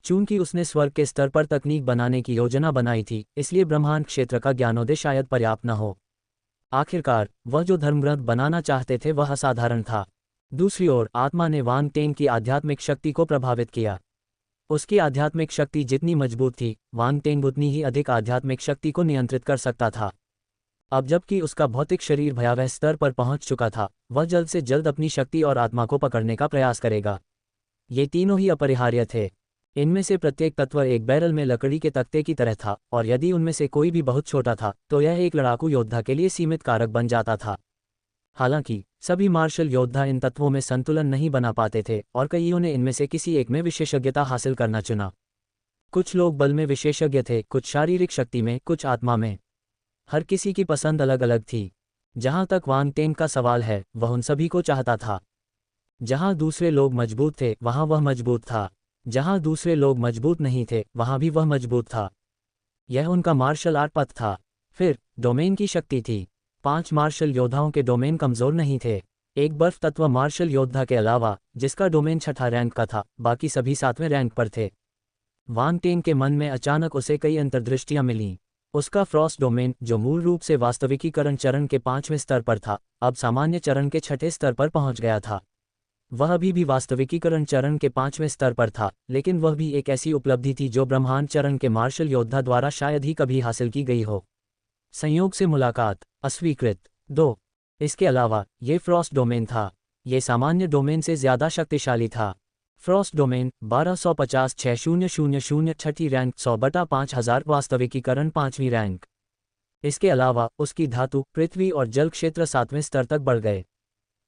चूंकि उसने स्वर्ग के स्तर पर तकनीक बनाने की योजना बनाई थी, इसलिए ब्रह्मांड क्षेत्र का ज्ञानोदय शायद पर्याप्त न हो। आखिरकार वह जो धर्मग्रंथ बनाना चाहते थे वह असाधारण था। दूसरी ओर आत्मा ने वांग टेंग की आध्यात्मिक शक्ति को प्रभावित किया। उसकी आध्यात्मिक शक्ति जितनी मजबूत थी, वांग टेंग उतनी ही अधिक आध्यात्मिक शक्ति को नियंत्रित कर सकता था। अब जबकि उसका भौतिक शरीर भयावह स्तर पर पहुंच चुका था, वह जल्द से जल्द अपनी शक्ति और आत्मा को पकड़ने का प्रयास करेगा। ये तीनों ही अपरिहार्य थे। इनमें से प्रत्येक तत्व एक बैरल में लकड़ी के तख्ते की तरह था, और यदि उनमें से कोई भी बहुत छोटा था तो यह एक लड़ाकू योद्धा के लिए सीमित कारक बन जाता था। हालांकि सभी मार्शल योद्धा इन तत्वों में संतुलन नहीं बना पाते थे, और कईयों ने इनमें से किसी एक में विशेषज्ञता हासिल करना चुना। कुछ लोग बल में विशेषज्ञ थे, कुछ शारीरिक शक्ति में, कुछ आत्मा में। हर किसी की पसंद अलग अलग थी। जहां तक वांग टेंग का सवाल है, वह उन सभी को चाहता था। जहां दूसरे लोग मजबूत थे वहां वह मजबूत था, जहां दूसरे लोग मजबूत नहीं थे वहां भी वह मजबूत था। यह उनका मार्शल आर्ट पथ था। फिर डोमेन की शक्ति थी। 5 मार्शल योद्धाओं के डोमेन कमजोर नहीं थे। एक बर्फ तत्व मार्शल योद्धा के अलावा, जिसका डोमेन 6ठा रैंक का था, बाकी सभी 7वें रैंक पर थे। वांग टेंग के मन में अचानक उसे कई अंतर्दृष्टियां मिलीं। उसका फ्रॉस्ट डोमेन, जो मूल रूप से वास्तविकीकरण चरण के 5वें स्तर पर था, अब सामान्य चरण के 6ठे स्तर पर पहुंच गया था। वह अभी भी वास्तविकीकरण चरण के 5वें स्तर पर था, लेकिन वह भी एक ऐसी उपलब्धि थी जो ब्रह्मांड चरण के मार्शल योद्धा द्वारा शायद ही कभी हासिल की गई हो। संयोग से मुलाकात अस्वीकृत। 2। इसके अलावा ये फ्रॉस्ट डोमेन था। ये सामान्य डोमेन से ज्यादा शक्तिशाली था। फ्रॉस्ट डोमेन 1250-6000 छठी रैंक 100/5000 वास्तविकीकरण 5वीं रैंक। इसके अलावा उसकी धातु, पृथ्वी और जल क्षेत्र 7वें स्तर तक बढ़ गए।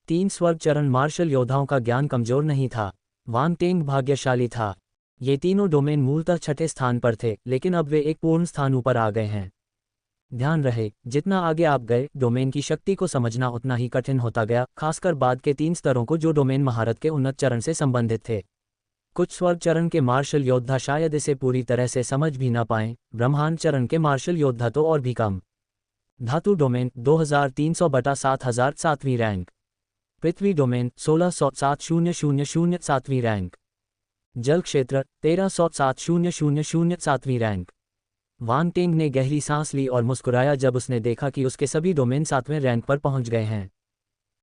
3 स्वर्ग चरण मार्शल योद्धाओं का ज्ञान कमजोर नहीं था। वांग टेंग भाग्यशाली था। ये तीनों डोमेन मूलतः 6ठे स्थान पर थे, लेकिन अब वे एक पूर्ण स्थान ऊपर आ गए हैं। ध्यान रहे, जितना आगे आप गए, डोमेन की शक्ति को समझना उतना ही कठिन होता गया, खासकर बाद के 3 स्तरों को जो डोमेन महारत के उन्नत चरण से संबंधित थे। कुछ स्वर्ग चरण के मार्शल योद्धा शायद इसे पूरी तरह से समझ भी न पाएं, ब्रह्मांड चरण के मार्शल योद्धा तो और भी कम। धातु डोमेन 2300/7000 7वीं रैंक। पृथ्वी डोमेन 1600-7000 7वीं रैंक। जल क्षेत्र 1300-7000 7वीं रैंक। वांग टेंग ने गहरी सांस ली और मुस्कुराया जब उसने देखा कि उसके सभी डोमेन 7वें रैंक पर पहुंच गए हैं।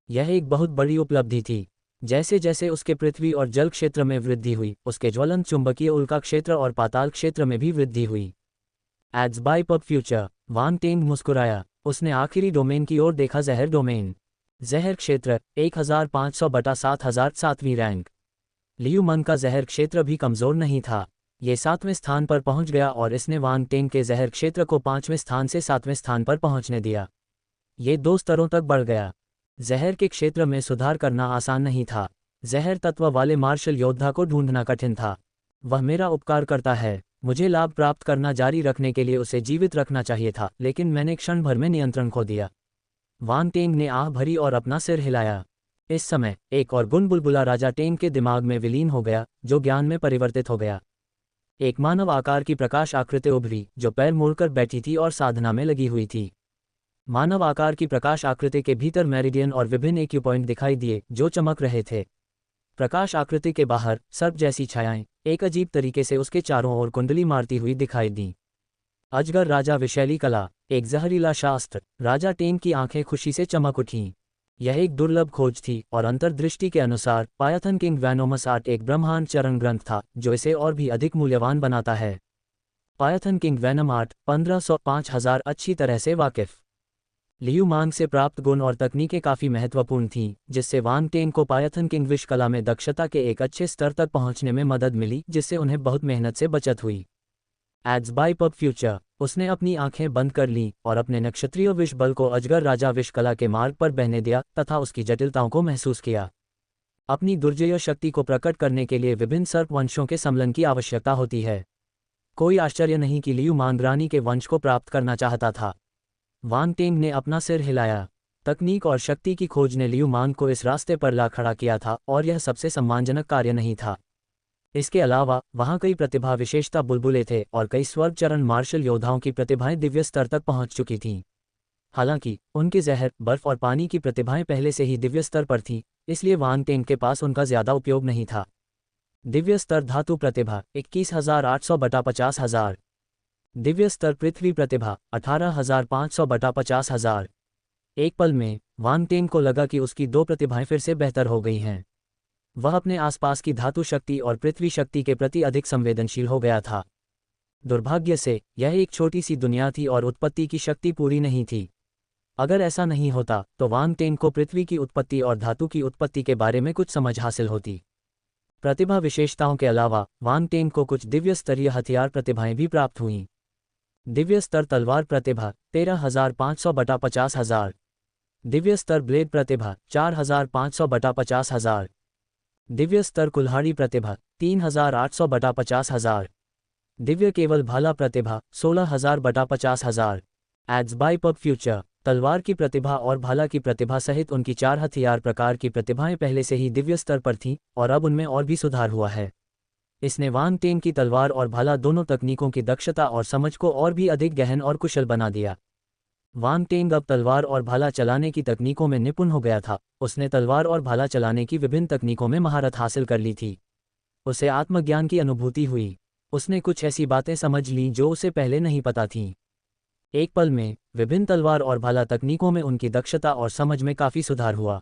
यह एक बहुत बड़ी उपलब्धि थी। जैसे जैसे उसके पृथ्वी और जल क्षेत्र में वृद्धि हुई, उसके ज्वलंत चुंबकीय उल्का क्षेत्र और पाताल क्षेत्र में भी वृद्धि हुई। Ads by pub future. Wang Teng मुस्कुराया। उसने आखिरी डोमेन की ओर देखा, जहर डोमेन। जहर क्षेत्र 1500/7000 7वीं रैंक। लियू मन का जहर क्षेत्र भी कमजोर नहीं था। ये 7वें स्थान पर पहुंच गया और इसने वांग टेंग के जहर क्षेत्र को 5वें स्थान से 7वें स्थान पर पहुंचने दिया। ये 2 स्तरों तक बढ़ गया। जहर के क्षेत्र में सुधार करना आसान नहीं था। जहर तत्व वाले मार्शल योद्धा को ढूंढना कठिन था। वह मेरा उपकार करता है, मुझे लाभ प्राप्त करना जारी रखने के लिए उसे जीवित रखना चाहिए था, लेकिन मैंने क्षण भर में नियंत्रण खो दिया। वांग टेंग ने आह भरी और अपना सिर हिलाया। इस समय एक और गुण बुलबुला राजा टेंग के दिमाग में विलीन हो गया, जो ज्ञान में परिवर्तित हो गया। एक मानव आकार की प्रकाश आकृति उभरी, जो पैर मोड़कर बैठी थी और साधना में लगी हुई थी। मानव आकार की प्रकाश आकृति के भीतर मेरिडियन और विभिन्न एक्यूपॉइंट दिखाई दिए, जो चमक रहे थे। प्रकाश आकृति के बाहर सर्प जैसी छायाएं एक अजीब तरीके से उसके चारों ओर कुंडली मारती हुई दिखाई दी। अजगर राजा विशैली कला, एक जहरीला शास्त्र। राजा टेंग की आंखें खुशी से चमक उठीं। यह एक दुर्लभ खोज थी, और अंतर्दृष्टि के अनुसार पायथन किंग वैनोमस आर्ट एक ब्रह्मांड चरण ग्रंथ था, जो इसे और भी अधिक मूल्यवान बनाता है। पायथन किंग वैनम आर्ट 1500-5000 अच्छी तरह से वाकिफ। लियू मांग से प्राप्त गुण और तकनीकें काफ़ी महत्वपूर्ण थीं, जिससे वांग टेंग को पायथन किंग विश कला में दक्षता के एक अच्छे स्तर तक पहुंचने में मदद मिली, जिससे उन्हें बहुत मेहनत से बचत हुई। Ads by pub Future. उसने अपनी आंखें बंद कर लीं और अपने नक्षत्रीय विष बल को अजगर राजा विश कला के मार्ग पर बहने दिया तथा उसकी जटिलताओं को महसूस किया। अपनी दुर्जय शक्ति को प्रकट करने के लिए विभिन्न सर्प वंशों के सम्मिलन की आवश्यकता होती है। कोई आश्चर्य नहीं कि लियू मांग रानी के वंश को प्राप्त करना चाहता था। वांग टेंग ने अपना सिर हिलाया। तकनीक और शक्ति की खोज ने लियू मांग को इस रास्ते पर ला खड़ा किया था, और यह सबसे सम्मानजनक कार्य नहीं था। इसके अलावा वहाँ कई प्रतिभा विशेषता बुलबुले थे, और कई स्वर्ग चरण मार्शल योद्धाओं की प्रतिभाएं दिव्य स्तर तक पहुंच चुकी थीं। हालांकि उनके जहर, बर्फ और पानी की प्रतिभाएं पहले से ही दिव्य स्तर पर थीं, इसलिए वांग टेंग के पास उनका ज्यादा उपयोग नहीं था। दिव्य स्तर धातु प्रतिभा 21800/50000। दिव्य स्तर पृथ्वी प्रतिभा 18500/50000। एक पल में वांग टेंग को लगा कि उसकी 2 प्रतिभाएं फिर से बेहतर हो गई हैं। वह अपने आसपास की धातु शक्ति और पृथ्वी शक्ति के प्रति अधिक संवेदनशील हो गया था। दुर्भाग्य से यह एक छोटी सी दुनिया थी और उत्पत्ति की शक्ति पूरी नहीं थी। अगर ऐसा नहीं होता तो वांग टेंग को पृथ्वी की उत्पत्ति और धातु की उत्पत्ति के बारे में कुछ समझ हासिल होती। प्रतिभा विशेषताओं के अलावा वांग टेंग को कुछ दिव्य स्तरीय हथियार प्रतिभाएं भी प्राप्त हुईं। दिव्य स्तर तलवार प्रतिभा 13,500 बटा 50,000। दिव्य स्तर ब्लेड प्रतिभा 4,500 बटा 50,000। दिव्य स्तर कुल्हाड़ी प्रतिभा 3,800 बटा 50,000। दिव्य केवल भाला प्रतिभा 16,000 बटा 50,000। Ads by pub Future. तलवार की प्रतिभा और भाला की प्रतिभा सहित उनकी 4 हथियार प्रकार की प्रतिभाएं पहले से ही दिव्य स्तर पर थीं और अब उनमें और भी सुधार हुआ है। इसने वांग टेंग की तलवार और भाला दोनों तकनीकों की दक्षता और समझ को और भी अधिक गहन और कुशल बना दिया। वांग टेंग अब तलवार और भाला चलाने की तकनीकों में निपुण हो गया था। उसने तलवार और भाला चलाने की विभिन्न तकनीकों में महारत हासिल कर ली थी। उसे आत्मज्ञान की अनुभूति हुई। उसने कुछ ऐसी बातें समझ लीं जो उसे पहले नहीं पता थीं। एक पल में विभिन्न तलवार और भाला तकनीकों में उनकी दक्षता और समझ में काफ़ी सुधार हुआ।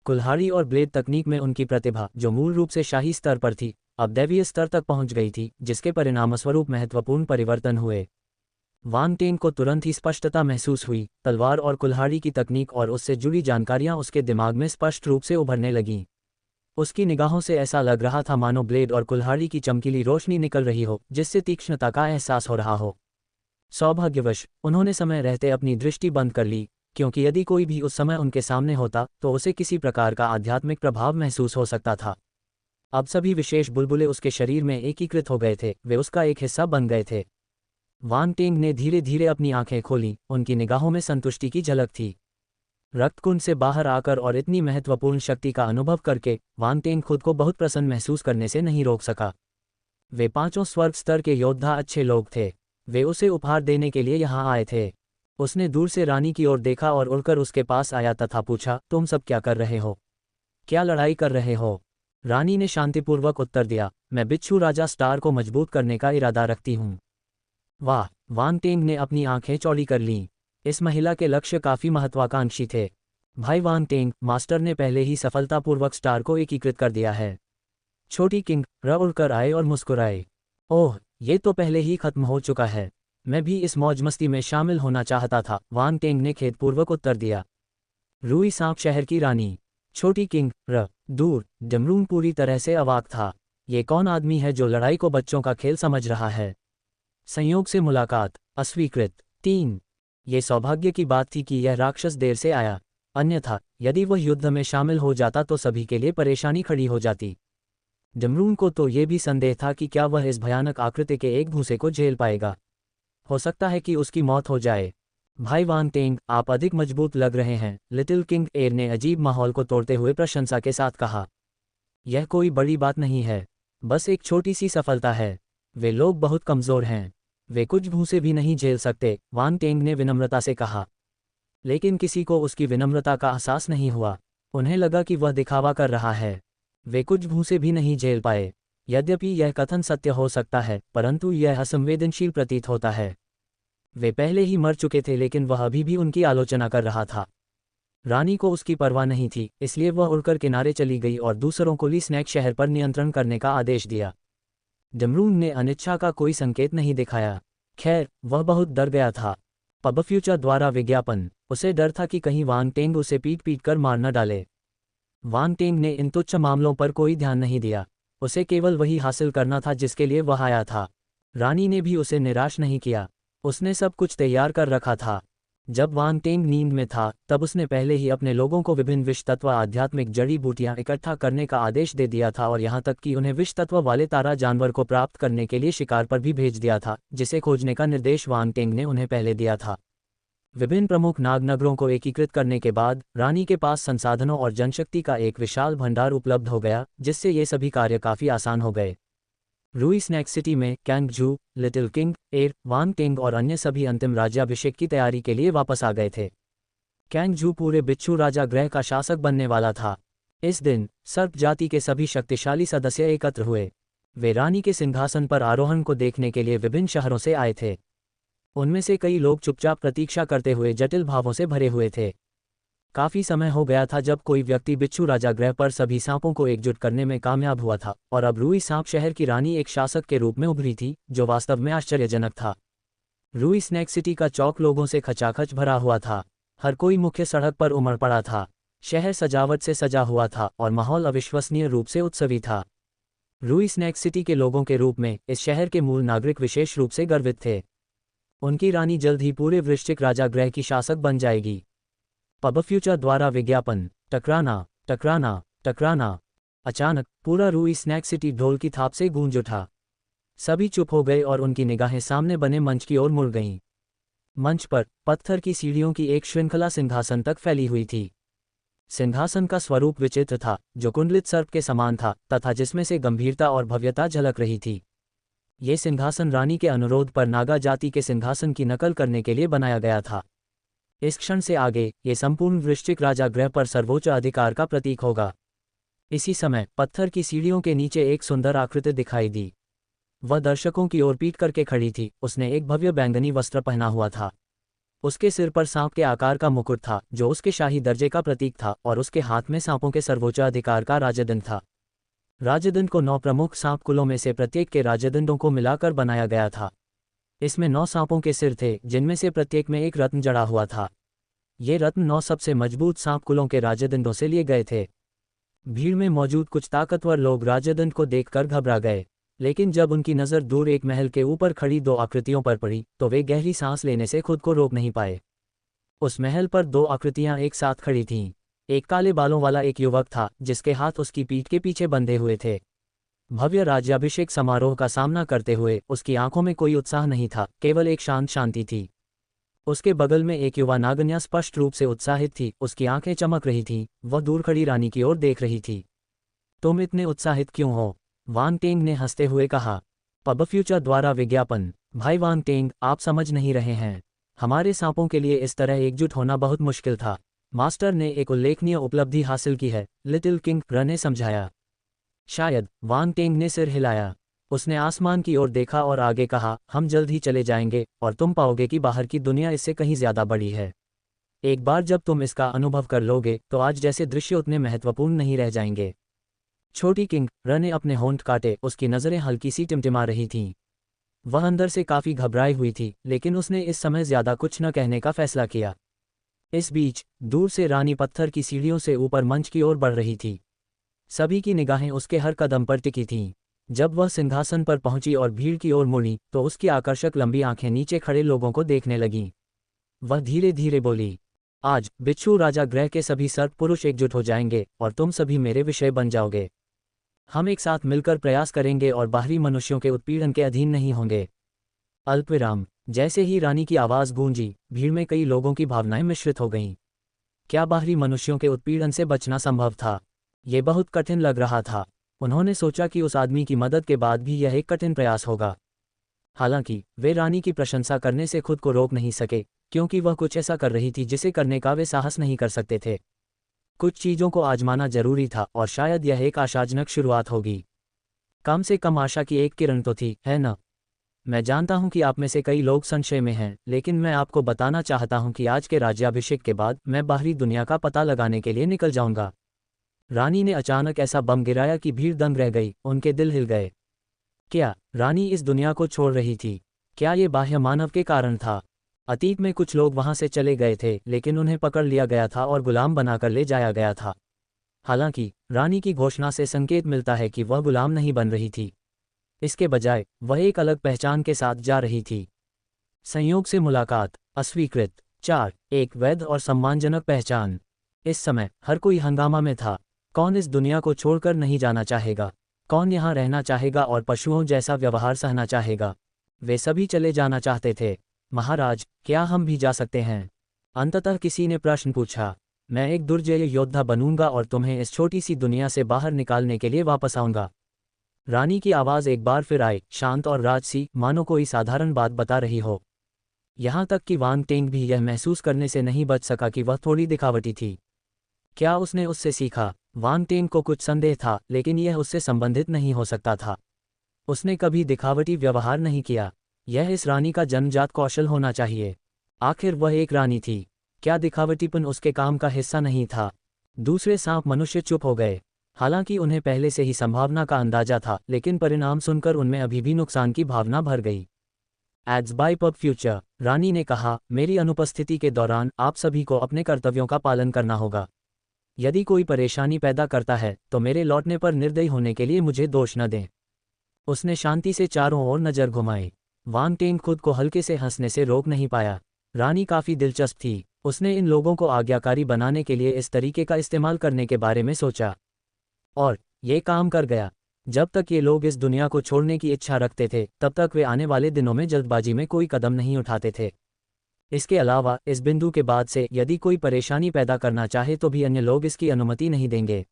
कुल्हाड़ी और ब्लेड तकनीक में उनकी प्रतिभा, जो मूल रूप से शाही स्तर पर थी, अब दैवीय स्तर तक पहुंच गई थी, जिसके परिणामस्वरूप महत्वपूर्ण परिवर्तन हुए। वांग टेंग को तुरंत ही स्पष्टता महसूस हुई। तलवार और कुल्हाड़ी की तकनीक और उससे जुड़ी जानकारियां उसके दिमाग में स्पष्ट रूप से उभरने लगीं। उसकी निगाहों से ऐसा लग रहा था मानो ब्लेड और कुल्हाड़ी की चमकीली रोशनी निकल रही हो, जिससे तीक्ष्णता का एहसास हो रहा हो। सौभाग्यवश उन्होंने समय रहते अपनी दृष्टि बंद कर ली, क्योंकि यदि कोई भी उस समय उनके सामने होता तो उसे किसी प्रकार का आध्यात्मिक प्रभाव महसूस हो सकता था। अब सभी विशेष बुलबुले उसके शरीर में एकीकृत हो गए थे, वे उसका एक हिस्सा बन गए थे। वांग टेंग ने धीरे धीरे अपनी आंखें खोलीं। उनकी निगाहों में संतुष्टि की झलक थी। रक्तकुंड से बाहर आकर और इतनी महत्वपूर्ण शक्ति का अनुभव करके वांग टेंग खुद को बहुत प्रसन्न महसूस करने से नहीं रोक सका। वे 5 स्वर्ग स्तर के योद्धा अच्छे लोग थे। वे उसे उपहार देने के लिए यहाँ आए थे। उसने दूर से रानी की ओर देखा और उड़कर उसके पास आया तथा पूछा, तुम सब क्या कर रहे हो? क्या लड़ाई कर रहे हो? रानी ने शांतिपूर्वक उत्तर दिया, मैं बिच्छू राजा स्टार को मजबूत करने का इरादा रखती हूँ। वाह! वांग टेंग ने अपनी आंखें चौड़ी कर लीं। इस महिला के लक्ष्य काफ़ी महत्वाकांक्षी थे। भाई वांग टेंग, मास्टर ने पहले ही सफलतापूर्वक स्टार को एकीकृत कर दिया है। छोटी किंग उड़कर आए और मुस्कुराए। ओह, ये तो पहले ही खत्म हो चुका है। मैं भी इस मौज मस्ती में शामिल होना चाहता था, वांग टेंग ने खेदपूर्वक उत्तर दिया। रूई सांप शहर की रानी। छोटी किंग दूर डमरूंग पूरी तरह से अवाक था। ये कौन आदमी है जो लड़ाई को बच्चों का खेल समझ रहा है? संयोग से मुलाकात अस्वीकृत। 3 ये सौभाग्य की बात थी कि यह राक्षस देर से आया, अन्यथा यदि वह युद्ध में शामिल हो जाता तो सभी के लिए परेशानी खड़ी हो जाती। डमरूंग को तो ये भी संदेह था कि क्या वह इस भयानक आकृति के एक भूसे को झेल पाएगा। हो सकता है कि उसकी मौत हो जाए। भाई वांग टेंग, आप अधिक मजबूत लग रहे हैं, लिटिल किंग एयर ने अजीब माहौल को तोड़ते हुए प्रशंसा के साथ कहा। यह कोई बड़ी बात नहीं है, बस एक छोटी सी सफलता है। वे लोग बहुत कमज़ोर हैं, वे कुछ भूसे भी नहीं झेल सकते, वांग टेंग ने विनम्रता से कहा। लेकिन किसी को उसकी विनम्रता का एहसास नहीं हुआ। उन्हें लगा कि वह दिखावा कर रहा है। वे कुछ भूसे भी नहीं झेल पाए। यद्यपि यह कथन सत्य हो सकता है, परंतु यह असंवेदनशील प्रतीत होता है। वे पहले ही मर चुके थे, लेकिन वह अभी भी उनकी आलोचना कर रहा था। रानी को उसकी परवाह नहीं थी, इसलिए वह उड़कर किनारे चली गई और दूसरों को ली स्नैक शहर पर नियंत्रण करने का आदेश दिया। डमरूंग ने अनिच्छा का कोई संकेत नहीं दिखाया। खैर, वह बहुत डर गया था। पब फ्यूचर द्वारा विज्ञापन। उसे डर था कि कहीं वांग टेंग उसे पीट पीट कर मार न डाले। वांग टेंग ने इन तुच्छ मामलों पर कोई ध्यान नहीं दिया। उसे केवल वही हासिल करना था जिसके लिए वह आया था। रानी ने भी उसे निराश नहीं किया। उसने सब कुछ तैयार कर रखा था। जब वांग टेंग नींद में था तब उसने पहले ही अपने लोगों को विभिन्न विष तत्व आध्यात्मिक जड़ी बूटियां इकट्ठा करने का आदेश दे दिया था और यहाँ तक कि उन्हें विष तत्व वाले तारा जानवर को प्राप्त करने के लिए शिकार पर भी भेज दिया था, जिसे खोजने का निर्देश वांग टेंग ने उन्हें पहले दिया था। विभिन्न प्रमुख नाग नगरों को एकीकृत करने के बाद रानी के पास संसाधनों और जनशक्ति का एक विशाल भंडार उपलब्ध हो गया, जिससे ये सभी कार्य काफ़ी आसान हो गए। रूई स्नैक सिटी में कैंग जू, लिटिल किंग एयर, वांग टेंग और अन्य सभी अंतिम राज्याभिषेक की तैयारी के लिए वापस आ गए थे। कैंग जू पूरे बिच्छू राजा ग्रह का शासक बनने वाला था। इस दिन सर्प जाति के सभी शक्तिशाली सदस्य एकत्र हुए। वे रानी के सिंहासन पर आरोहण को देखने के लिए विभिन्न शहरों से आए थे। उनमें से कई लोग चुपचाप प्रतीक्षा करते हुए जटिल भावों से भरे हुए थे। काफ़ी समय हो गया था जब कोई व्यक्ति बिच्छू राजा ग्रह पर सभी सांपों को एकजुट करने में कामयाब हुआ था, और अब रूई सांप शहर की रानी एक शासक के रूप में उभरी थी, जो वास्तव में आश्चर्यजनक था। रूई स्नैक सिटी का चौक लोगों से खचाखच भरा हुआ था। हर कोई मुख्य सड़क पर उमड़ पड़ा था। शहर सजावट से सजा हुआ था और माहौल अविश्वसनीय रूप से उत्सवी था। रूई स्नैक सिटी के लोगों के रूप में इस शहर के मूल नागरिक विशेष रूप से गर्वित थे। उनकी रानी जल्द ही पूरे वृश्चिक राजा ग्रह की शासक बन जाएगी। पब फ्यूचर द्वारा विज्ञापन। टकराना टकराना टकराना। अचानक पूरा रूई स्नैक सिटी ढोल की थाप से गूंज उठा। सभी चुप हो गए और उनकी निगाहें सामने बने मंच की ओर मुड़ गईं। मंच पर पत्थर की सीढ़ियों की एक श्रृंखला सिंहासन तक फैली हुई थी। सिंहासन का स्वरूप विचित्र था, जो कुंडलित सर्प के समान था तथा जिसमें से गंभीरता और भव्यता झलक रही थी। ये सिंहासन रानी के अनुरोध पर नागा जाति के सिंहासन की नकल करने के लिए बनाया गया था। इस क्षण से आगे ये संपूर्ण वृश्चिक राजा ग्रह पर सर्वोच्च अधिकार का प्रतीक होगा। इसी समय पत्थर की सीढ़ियों के नीचे एक सुंदर आकृति दिखाई दी। वह दर्शकों की ओर पीट करके खड़ी थी। उसने एक भव्य बैंगनी वस्त्र पहना हुआ था। उसके सिर पर सांप के आकार का मुकुट था, जो उसके शाही दर्जे का प्रतीक था, और उसके हाथ में सांपों के सर्वोच्च अधिकार का राजदंड था। राजदंड को 9 प्रमुख सांप कुलों में से प्रत्येक के राजदंडों को मिलाकर बनाया गया था। इसमें 9 सांपों के सिर थे, जिनमें से प्रत्येक में एक रत्न जड़ा हुआ था। ये रत्न 9 सबसे मजबूत सांप कुलों के राजदंडों से लिए गए थे। भीड़ में मौजूद कुछ ताकतवर लोग राजदंड को देखकर घबरा गए, लेकिन जब उनकी नज़र दूर एक महल के ऊपर खड़ी 2 आकृतियों पर पड़ी तो वे गहरी सांस लेने से खुद को रोक नहीं पाए। उस महल पर 2 आकृतियां एक साथ खड़ी थीं। एक काले बालों वाला एक युवक था, जिसके हाथ उसकी पीठ के पीछे बंधे हुए थे। भव्य राज्याभिषेक समारोह का सामना करते हुए उसकी आंखों में कोई उत्साह नहीं था, केवल एक शांत शांति थी। उसके बगल में एक युवा नागन्या स्पष्ट रूप से उत्साहित थी। उसकी आंखें चमक रही थीं। वह दूर खड़ी रानी की ओर देख रही थी। तुम इतने उत्साहित क्यों हो? वांग टेंग ने हंसते हुए कहा। पब फ्यूचर द्वारा विज्ञापन। भाई वांग टेंग, आप समझ नहीं रहे हैं। हमारे सांपों के लिए इस तरह एकजुट होना बहुत मुश्किल था। मास्टर ने एक उल्लेखनीय उपलब्धि हासिल की है, लिटिल किंग ने समझाया। शायद। वांग टेंग ने सिर हिलाया। उसने आसमान की ओर देखा और आगे कहा, हम जल्द ही चले जाएंगे और तुम पाओगे कि बाहर की दुनिया इससे कहीं ज्यादा बड़ी है। एक बार जब तुम इसका अनुभव कर लोगे तो आज जैसे दृश्य उतने महत्वपूर्ण नहीं रह जाएंगे। छोटी किंग ने अपने होंठ काटे। उसकी नज़रें हल्की सी टिमटिमा रही थीं। वह अंदर से काफ़ी घबराई हुई थी, लेकिन उसने इस समय ज़्यादा कुछ न कहने का फैसला किया। इस बीच दूर से रानी पत्थर की सीढ़ियों से ऊपर मंच की ओर बढ़ रही थी। सभी की निगाहें उसके हर कदम पर टिकी थीं। जब वह सिंहासन पर पहुंची और भीड़ की ओर मुड़ी तो उसकी आकर्षक लंबी आंखें नीचे खड़े लोगों को देखने लगीं। वह धीरे धीरे बोली, आज बिच्छू राजा ग्रह के सभी सर्प पुरुष एकजुट हो जाएंगे और तुम सभी मेरे विषय बन जाओगे। हम एक साथ मिलकर प्रयास करेंगे और बाहरी मनुष्यों के उत्पीड़न के अधीन नहीं होंगे। अल्पविराम। जैसे ही रानी की आवाज़ गूंजी, भीड़ में कई लोगों की भावनाएं मिश्रित हो गईं। क्या बाहरी मनुष्यों के उत्पीड़न से बचना संभव था? ये बहुत कठिन लग रहा था। उन्होंने सोचा कि उस आदमी की मदद के बाद भी यह एक कठिन प्रयास होगा। हालांकि वे रानी की प्रशंसा करने से खुद को रोक नहीं सके, क्योंकि वह कुछ ऐसा कर रही थी जिसे करने का वे साहस नहीं कर सकते थे। कुछ चीज़ों को आजमाना जरूरी था और शायद यह एक आशाजनक शुरुआत होगी। कम से कम आशा की एक किरण तो थी, है न? मैं जानता हूं कि आप में से कई लोग संशय में हैं, लेकिन मैं आपको बताना चाहता हूं कि आज के राज्याभिषेक के बाद मैं बाहरी दुनिया का पता लगाने के लिए निकल जाऊंगा। रानी ने अचानक ऐसा बम गिराया कि भीड़ दंग रह गई, उनके दिल हिल गए। क्या रानी इस दुनिया को छोड़ रही थी? क्या ये बाह्य मानव के कारण था? अतीत में कुछ लोग वहां से चले गए थे, लेकिन उन्हें पकड़ लिया गया था और गुलाम बनाकर ले जाया गया था। हालांकि रानी की घोषणा से संकेत मिलता है कि वह गुलाम नहीं बन रही थी। इसके बजाय वह एक अलग पहचान के साथ जा रही थी। संयोग से मुलाकात। अस्वीकृत। 4 एक वैध और सम्मानजनक पहचान। इस समय हर कोई हंगामा में था। कौन इस दुनिया को छोड़कर नहीं जाना चाहेगा? कौन यहाँ रहना चाहेगा और पशुओं जैसा व्यवहार सहना चाहेगा? वे सभी चले जाना चाहते थे। महाराज, क्या हम भी जा सकते हैं? अंततः किसी ने प्रश्न पूछा। मैं एक दुर्जय योद्धा बनूंगा और तुम्हें इस छोटी सी दुनिया से बाहर निकालने के लिए वापस आऊंगा। रानी की आवाज़ एक बार फिर आई, शांत और राजसी, मानो कोई साधारण बात बता रही हो। यहाँ तक कि वांग टेंग भी यह महसूस करने से नहीं बच सका कि वह थोड़ी दिखावटी थी। क्या उसने उससे सीखा? वांग टेंग को कुछ संदेह था, लेकिन यह उससे संबंधित नहीं हो सकता था। उसने कभी दिखावटी व्यवहार नहीं किया। यह इस रानी का जन्मजात कौशल होना चाहिए। आखिर वह एक रानी थी। क्या दिखावटीपन उसके काम का हिस्सा नहीं था? दूसरे सांप मनुष्य चुप हो गए। हालांकि उन्हें पहले से ही संभावना का अंदाजा था, लेकिन परिणाम सुनकर उनमें अभी भी नुकसान की भावना भर गई। Ads by pub future. रानी ने कहा, मेरी अनुपस्थिति के दौरान आप सभी को अपने कर्तव्यों का पालन करना होगा। यदि कोई परेशानी पैदा करता है तो मेरे लौटने पर निर्दयी होने के लिए मुझे दोष न दें। उसने शांति से चारों ओर नजर घुमाई। वांग टेंग खुद को हल्के से हंसने से रोक नहीं पाया। रानी काफी दिलचस्प थी। उसने इन लोगों को आज्ञाकारी बनाने के लिए इस तरीके का इस्तेमाल करने के बारे में सोचा, और ये काम कर गया। जब तक ये लोग इस दुनिया को छोड़ने की इच्छा रखते थे तब तक वे आने वाले दिनों में जल्दबाजी में कोई कदम नहीं उठाते थे। इसके अलावा इस बिंदु के बाद से यदि कोई परेशानी पैदा करना चाहे तो भी अन्य लोग इसकी अनुमति नहीं देंगे।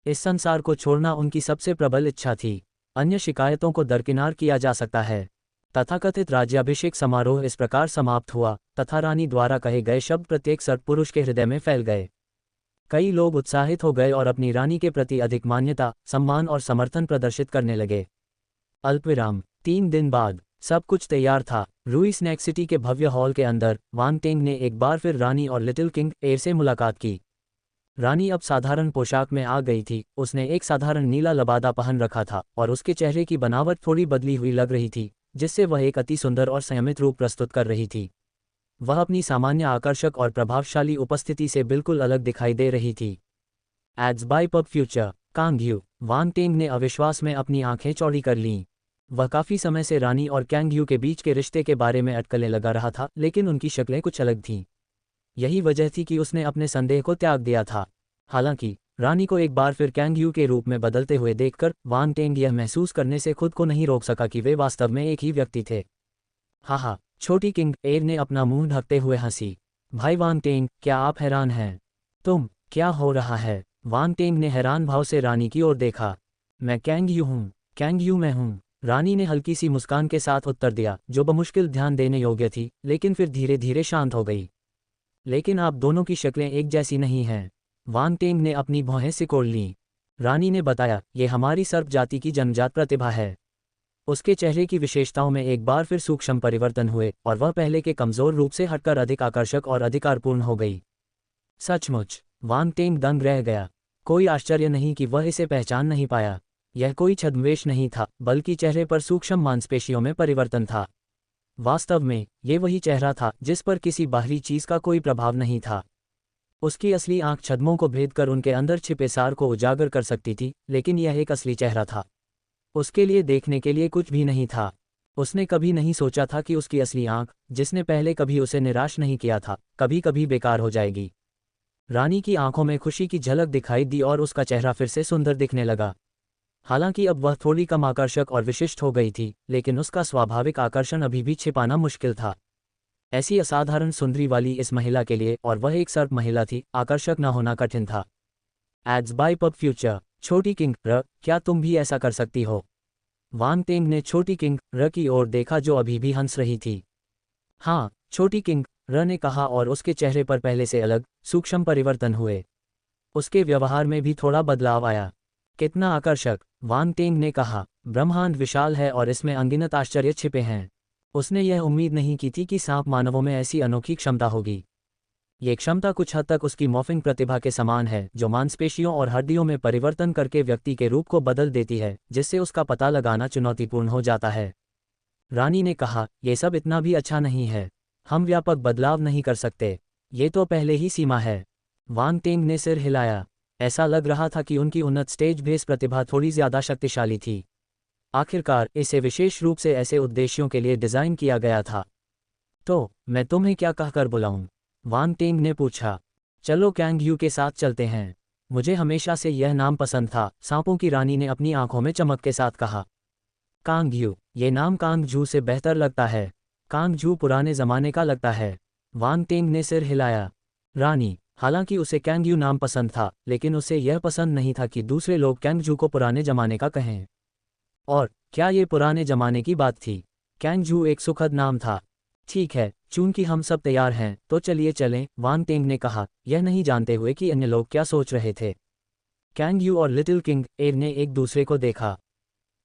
इस संसार को छोड़ना उनकी सबसे प्रबल इच्छा थी। अन्य शिकायतों को दरकिनार किया जा सकता है। तथाकथित राज्याभिषेक समारोह इस प्रकार समाप्त हुआ तथा रानी द्वारा कहे गए शब्द प्रत्येक सत्पुरुष के हृदय में फैल गए। कई लोग उत्साहित हो गए और अपनी रानी के प्रति अधिक मान्यता, सम्मान और समर्थन प्रदर्शित करने लगे। अल्पविराम 3 दिन बाद सब कुछ तैयार था। रूई स्नैक सिटी के भव्य हॉल के अंदर वांग टेंग ने एक बार फिर रानी और लिटिल किंग एयर से मुलाकात की। रानी अब साधारण पोशाक में आ गई थी। उसने एक साधारण नीला लबादा पहन रखा था और उसके चेहरे की बनावट थोड़ी बदली हुई लग रही थी, जिससे वह एक अति सुंदर और संयमित रूप प्रस्तुत कर रही थी। वह अपनी सामान्य आकर्षक और प्रभावशाली उपस्थिति से बिल्कुल अलग दिखाई दे रही थी। Ads by pub Future Kang Yu. Wang Teng ने अविश्वास में अपनी आंखें चौड़ी कर लीं। वह काफी समय से रानी और कैंग यू के बीच के रिश्ते के बारे में अटकलें लगा रहा था, लेकिन उनकी शक्लें कुछ अलग थीं। यही वजह थी कि उसने अपने संदेह को त्याग दिया था। हालांकि रानी को एक बार फिर कैंग यू के रूप में बदलते हुए देखकर वांग टेंग यह महसूस करने से खुद को नहीं रोक सका कि वे वास्तव में एक ही व्यक्ति थे। हाहा, छोटी किंग एयर ने अपना मुंह ढकते हुए हंसी। भाई वांग टेंग, क्या आप हैरान हैं? तुम, क्या हो रहा है? वांग टेंग ने हैरान भाव से रानी की ओर देखा। मैं कैंग यू हूँ। कैंग यू मैं हूँ। रानी ने हल्की सी मुस्कान के साथ उत्तर दिया, जो बमुश्किल ध्यान देने योग्य थी, लेकिन फिर धीरे धीरे शांत हो गई। लेकिन आप दोनों की शक्लें एक जैसी नहीं हैं। वांग टेंग ने अपनी भौहें सिकोड़ लीं। रानी ने बताया, ये हमारी सर्प जाति की जन्मजात प्रतिभा है। उसके चेहरे की विशेषताओं में एक बार फिर सूक्ष्म परिवर्तन हुए और वह पहले के कमजोर रूप से हटकर अधिक आकर्षक और अधिकारपूर्ण हो गई। सचमुच? वांग टेंग दंग रह गया। कोई आश्चर्य नहीं कि वह इसे पहचान नहीं पाया। यह कोई छद्मवेश नहीं था, बल्कि चेहरे पर सूक्ष्म मांसपेशियों में परिवर्तन था। वास्तव में ये वही चेहरा था जिस पर किसी बाहरी चीज का कोई प्रभाव नहीं था। उसकी असली आंख छद्मों को भेद कर उनके अंदर छिपे सार को उजागर कर सकती थी, लेकिन यह एक असली चेहरा था। उसके लिए देखने के लिए कुछ भी नहीं था। उसने कभी नहीं सोचा था कि उसकी असली आंख, जिसने पहले कभी उसे निराश नहीं किया था, कभी कभी बेकार हो जाएगी। रानी की आंखों में खुशी की झलक दिखाई दी और उसका चेहरा फिर से सुंदर दिखने लगा। हालांकि अब वह थोड़ी कम आकर्षक और विशिष्ट हो गई थी, लेकिन उसका स्वाभाविक आकर्षण अभी भी छिपाना मुश्किल था। ऐसी असाधारण सुंदरी वाली इस महिला के लिए, और वह एक सर्प महिला थी, आकर्षक न होना कठिन था। Ads by pub Future. छोटी किंग र, क्या तुम भी ऐसा कर सकती हो? वांग टेंग ने छोटी किंग र की ओर देखा जो अभी भी हंस रही थी। हाँ, छोटी किंग र ने कहा और उसके चेहरे पर पहले से अलग, सूक्ष्म परिवर्तन हुए। उसके व्यवहार में भी थोड़ा बदलाव आया। कितना आकर्षक! वांग टेंग ने कहा। ब्रह्मांड विशाल है और इसमें अनगिनत आश्चर्य छिपे हैं। उसने यह उम्मीद नहीं की थी कि सांप मानवों में ऐसी अनोखी क्षमता होगी। ये क्षमता कुछ हद तक उसकी मॉर्फिंग प्रतिभा के समान है, जो मांसपेशियों और हड्डियों में परिवर्तन करके व्यक्ति के रूप को बदल देती है, जिससे उसका पता लगाना चुनौतीपूर्ण हो जाता है। रानी ने कहा, यह सब इतना भी अच्छा नहीं है। हम व्यापक बदलाव नहीं कर सकते। ये तो पहले ही सीमा है। वांग टेंग ने सिर हिलाया। ऐसा लग रहा था कि उनकी उन्नत स्टेज बेस प्रतिभा थोड़ी ज्यादा शक्तिशाली थी। आखिरकार इसे विशेष रूप से ऐसे उद्देश्यों के लिए डिजाइन किया गया था। तो मैं तुम्हें क्या कहकर बुलाऊं? वांग टेंग ने पूछा। चलो कैंग यू के साथ चलते हैं। मुझे हमेशा से यह नाम पसंद था, सांपों की रानी ने अपनी आंखों में चमक के साथ कहा। कांग यू, ये नाम कांग जू से बेहतर लगता है। कांग जू पुराने जमाने का लगता है। वांग टेंग ने सिर हिलाया। रानी, हालांकि उसे कैंग यू नाम पसंद था, लेकिन उसे यह पसंद नहीं था कि दूसरे लोग कैंग जू को पुराने जमाने का कहें। और क्या ये पुराने जमाने की बात थी? कैंग जू एक सुखद नाम था। ठीक है, चूंकि हम सब तैयार हैं, तो चलिए चलें, वांग टेंग ने कहा, यह नहीं जानते हुए कि अन्य लोग क्या सोच रहे थे। कैंग यू और लिटिल किंग एयर ने एक दूसरे को देखा।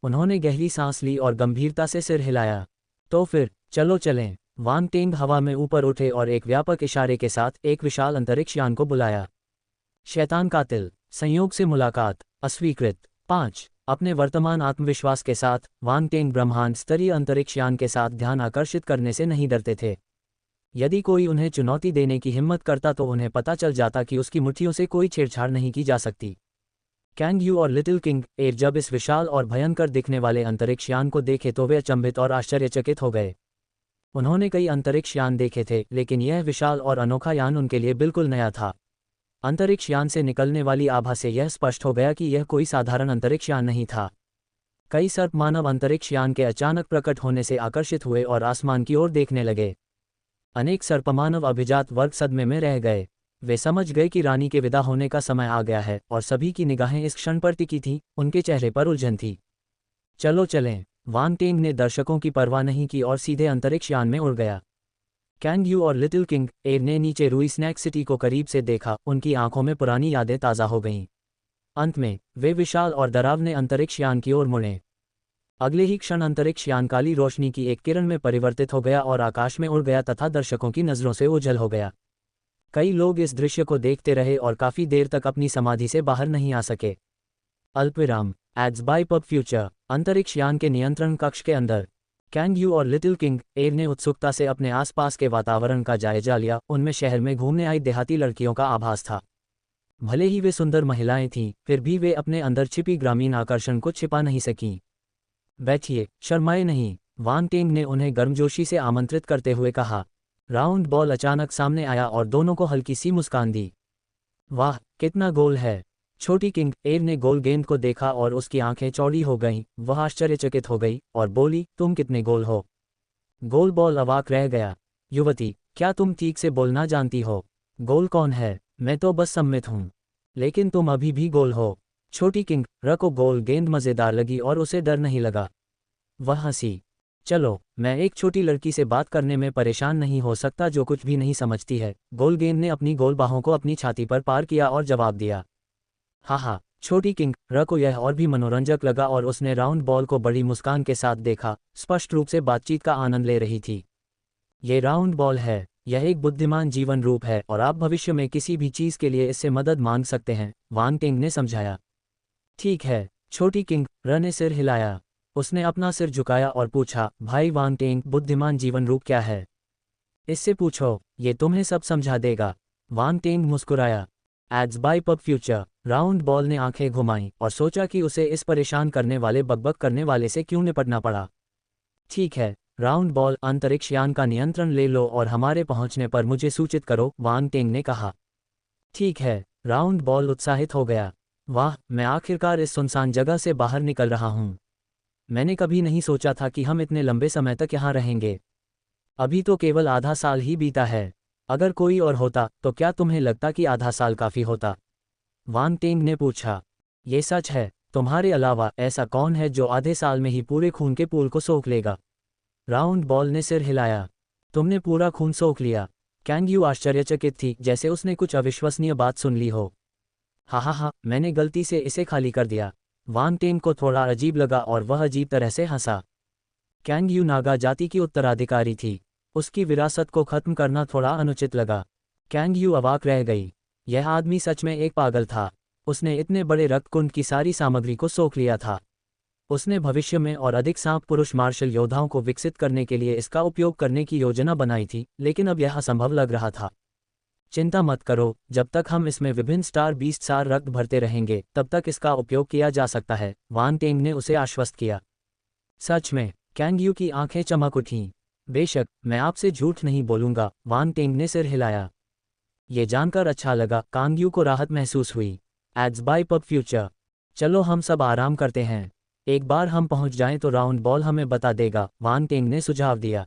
उन्होंने गहरी सांस ली और गंभीरता से सिर हिलाया। तो फिर चलो चलें। वांग टेंग हवा में ऊपर उठे और एक व्यापक इशारे के साथ एक विशाल अंतरिक्ष यान को बुलाया। शैतान कातिल, संयोग से मुलाकात, अस्वीकृत। 5 अपने वर्तमान आत्मविश्वास के साथ वांग टेंग ब्रह्मांड स्तरीय अंतरिक्ष यान के साथ ध्यान आकर्षित करने से नहीं डरते थे। यदि कोई उन्हें चुनौती देने की हिम्मत करता तो उन्हें पता चल जाता कि उसकी मुट्ठियों से कोई छेड़छाड़ नहीं की जा सकती। कैंग यू और लिटिल किंग एयर जब इस विशाल और भयंकर दिखने वाले अंतरिक्ष यान को देखे तो वे अचंभित और आश्चर्यचकित हो गए। उन्होंने कई अंतरिक्ष यान देखे थे, लेकिन यह विशाल और अनोखा यान उनके लिए बिल्कुल नया था। अंतरिक्ष यान से निकलने वाली आभा से यह स्पष्ट हो गया कि यह कोई साधारण अंतरिक्ष यान नहीं था। कई सर्प मानव अंतरिक्ष यान के अचानक प्रकट होने से आकर्षित हुए और आसमान की ओर देखने लगे। अनेक सर्पमानव अभिजात वर्ग सदमे में रह गए। वे समझ गए कि रानी के विदा होने का समय आ गया है और सभी की निगाहें इस क्षण पर टिकी थीं, उनके चेहरे पर उलझन थी। चलो चलें, वान टेंग ने दर्शकों की परवाह नहीं की और सीधे अंतरिक्ष यान में उड़ गया। कैंग यू और लिटिल किंग एयर ने नीचे रुई स्नैक सिटी को करीब से देखा, उनकी आंखों में पुरानी यादें ताज़ा हो गईं। अंत में वे विशाल और डरावने अंतरिक्ष यान की ओर मुड़े। अगले ही क्षण अंतरिक्ष यान काली रोशनी की एक किरण में परिवर्तित हो गया और आकाश में उड़ गया तथा दर्शकों की नज़रों से ओझल हो गया। कई लोग इस दृश्य को देखते रहे और काफ़ी देर तक अपनी समाधि से बाहर नहीं आ सके। अल्पविराम एड्स बाय पब फ्यूचर। अंतरिक्ष यान के नियंत्रण कक्ष के अंदर कैंग यू और लिटिल किंग एयर ने उत्सुकता से अपने आसपास के वातावरण का जायजा लिया। उनमें शहर में घूमने आई देहाती लड़कियों का आभास था। भले ही वे सुंदर महिलाएं थीं, फिर भी वे अपने अंदर छिपी ग्रामीण आकर्षण को छिपा नहीं सकीं। बैठिए, शर्माए नहीं, वान टेंग ने उन्हें गर्मजोशी से आमंत्रित करते हुए कहा। राउंड बॉल अचानक सामने आया और दोनों को हल्की सी मुस्कान दी। वाह, कितना गोल है। छोटी किंग एयर ने गोल गेंद को देखा और उसकी आंखें चौड़ी हो गईं। वह आश्चर्यचकित हो गई और बोली, तुम कितने गोल हो। गोल बॉल अवाक रह गया। युवती, क्या तुम ठीक से बोलना जानती हो? गोल कौन है? मैं तो बस सम्मित हूँ। लेकिन तुम अभी भी गोल हो। छोटी किंग र को गोल गेंद मज़ेदार लगी और उसे डर नहीं लगा। वह हंसी। चलो, मैं एक छोटी लड़की से बात करने में परेशान नहीं हो सकता जो कुछ भी नहीं समझती है। गोल गेंद ने अपनी गोल बाहों को अपनी छाती पर पार किया और जवाब दिया। हाँ, छोटी किंग र को यह और भी मनोरंजक लगा और उसने राउंड बॉल को बड़ी मुस्कान के साथ देखा, स्पष्ट रूप से बातचीत का आनंद ले रही थी। ये राउंड बॉल है, यह एक बुद्धिमान जीवन रूप है और आप भविष्य में किसी भी चीज़ के लिए इससे मदद मांग सकते हैं, वान टेंग ने समझाया। ठीक है, छोटी किंग र ने सिर हिलाया। उसने अपना सिर झुकाया और पूछा, भाई वान टेंग, बुद्धिमान जीवन रूप क्या है? इससे पूछो, ये तुम्हें सब समझा देगा। वान टेंग मुस्कुराया। Ads by pub Future. Round ball ने आंखें घुमाईं और सोचा कि उसे इस परेशान करने वाले बकबक करने वाले से क्यों निपटना पड़ा। ठीक है, राउंड बॉल, अंतरिक्ष यान का नियंत्रण ले लो और हमारे पहुंचने पर मुझे सूचित करो, वान टेंग ने कहा। ठीक है, राउंड बॉल उत्साहित हो गया। वाह, मैं आखिरकार इस सुनसान जगह से बाहर निकल रहा हूँ। मैंने कभी नहीं सोचा था कि हम इतने लंबे समय तक यहाँ रहेंगे। अभी तो केवल आधा साल ही बीता है। अगर कोई और होता तो क्या तुम्हें लगता कि आधा साल काफ़ी होता? वान टेंग ने पूछा। ये सच है, तुम्हारे अलावा ऐसा कौन है जो आधे साल में ही पूरे खून के पूल को सोख लेगा? राउंड बॉल ने सिर हिलाया। तुमने पूरा खून सोख लिया। कैंग यू आश्चर्यचकित थी, जैसे उसने कुछ अविश्वसनीय बात सुन ली हो। हाँ, मैंने गलती से इसे खाली कर दिया। वान टेंग को थोड़ा अजीब लगा और वह अजीब तरह से हंसा। कैंग यू नागा जाति की उत्तराधिकारी थी। उसकी विरासत को खत्म करना थोड़ा अनुचित लगा। कैंग यू अवाक रह गई। यह आदमी सच में एक पागल था। उसने इतने बड़े रक्तकुंड की सारी सामग्री को सोख लिया था। उसने भविष्य में और अधिक सांप पुरुष मार्शल योद्धाओं को विकसित करने के लिए इसका उपयोग करने की योजना बनाई थी, लेकिन अब यह असंभव लग रहा था। चिंता मत करो, जब तक हम इसमें विभिन्न स्टार बीस्ट सार रक्त भरते रहेंगे तब तक इसका उपयोग किया जा सकता है, वान टेंग ने उसे आश्वस्त किया। सच में? कैंग यू की आंखें चमक उठीं। बेशक, मैं आपसे झूठ नहीं बोलूंगा, वान टेंग ने सिर हिलाया। ये जानकर अच्छा लगा, कांग यू को राहत महसूस हुई। Ads by pub Future. चलो हम सब आराम करते हैं। एक बार हम पहुंच जाएं तो राउंड बॉल हमें बता देगा, वान टेंग ने सुझाव दिया।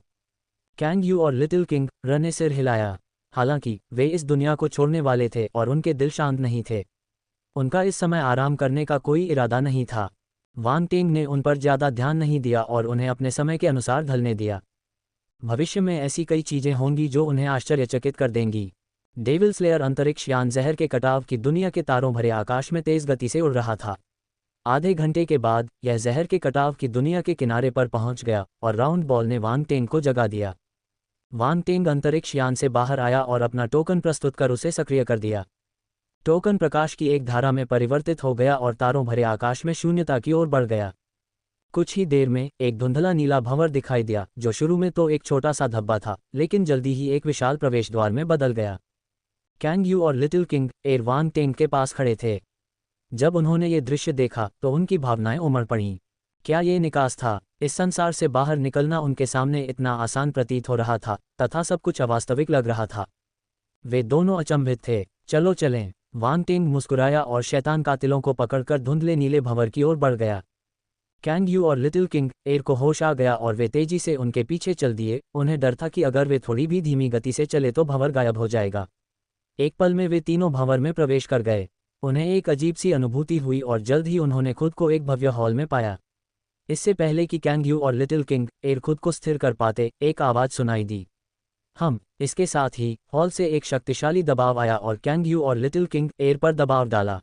कैंग यू और लिटिल किंग र ने सिर हिलाया। हालांकि वे इस दुनिया को छोड़ने वाले थे और उनके दिल शांत नहीं थे। उनका इस समय आराम करने का कोई इरादा नहीं था। वान टेंग ने उन पर ज़्यादा ध्यान नहीं दिया और उन्हें अपने समय के अनुसार ढलने दिया। भविष्य में ऐसी कई चीज़ें होंगी जो उन्हें आश्चर्यचकित कर देंगी। डेविल स्लेयर अंतरिक्ष यान जहर के कटाव की दुनिया के तारों भरे आकाश में तेज गति से उड़ रहा था। आधे घंटे के बाद यह जहर के कटाव की दुनिया के किनारे पर पहुंच गया और राउंड बॉल ने वान टेंग को जगा दिया। वान टेंग अंतरिक्ष यान से बाहर आया और अपना टोकन प्रस्तुत कर उसे सक्रिय कर दिया। टोकन प्रकाश की एक धारा में परिवर्तित हो गया और तारों भरे आकाश में शून्यता की ओर बढ़ गया। कुछ ही देर में एक धुंधला नीला भंवर दिखाई दिया, जो शुरू में तो एक छोटा सा धब्बा था, लेकिन जल्दी ही एक विशाल प्रवेश द्वार में बदल गया। कैंग यू और लिटिल किंग एर वांग टेंग के पास खड़े थे। जब उन्होंने ये दृश्य देखा तो उनकी भावनाएं उमड़ पड़ीं। क्या ये निकास था? इस संसार से बाहर निकलना उनके सामने इतना आसान प्रतीत हो रहा था, तथा सब कुछ अवास्तविक लग रहा था। वे दोनों अचंभित थे। चलो चलें। वांग टेंग मुस्कुराया और शैतान कातिलों को पकड़कर धुंधले नीले भंवर की ओर बढ़ गया। कैंग यू और लिटिल किंग एर को होश आ गया और वे तेजी से उनके पीछे चल दिए। उन्हें डर था कि अगर वे थोड़ी भी धीमी गति से चले तो भंवर गायब हो जाएगा। एक पल में वे तीनों भंवर में प्रवेश कर गए। उन्हें एक अजीब सी अनुभूति हुई और जल्द ही उन्होंने खुद को एक भव्य हॉल में पाया। इससे पहले कि कैंग यू और लिटिल किंग एर खुद को स्थिर कर पाते, एक आवाज़ सुनाई दी, हम। इसके साथ ही हॉल से एक शक्तिशाली दबाव आया और कैंग यू और लिटिल किंग एर पर दबाव डाला।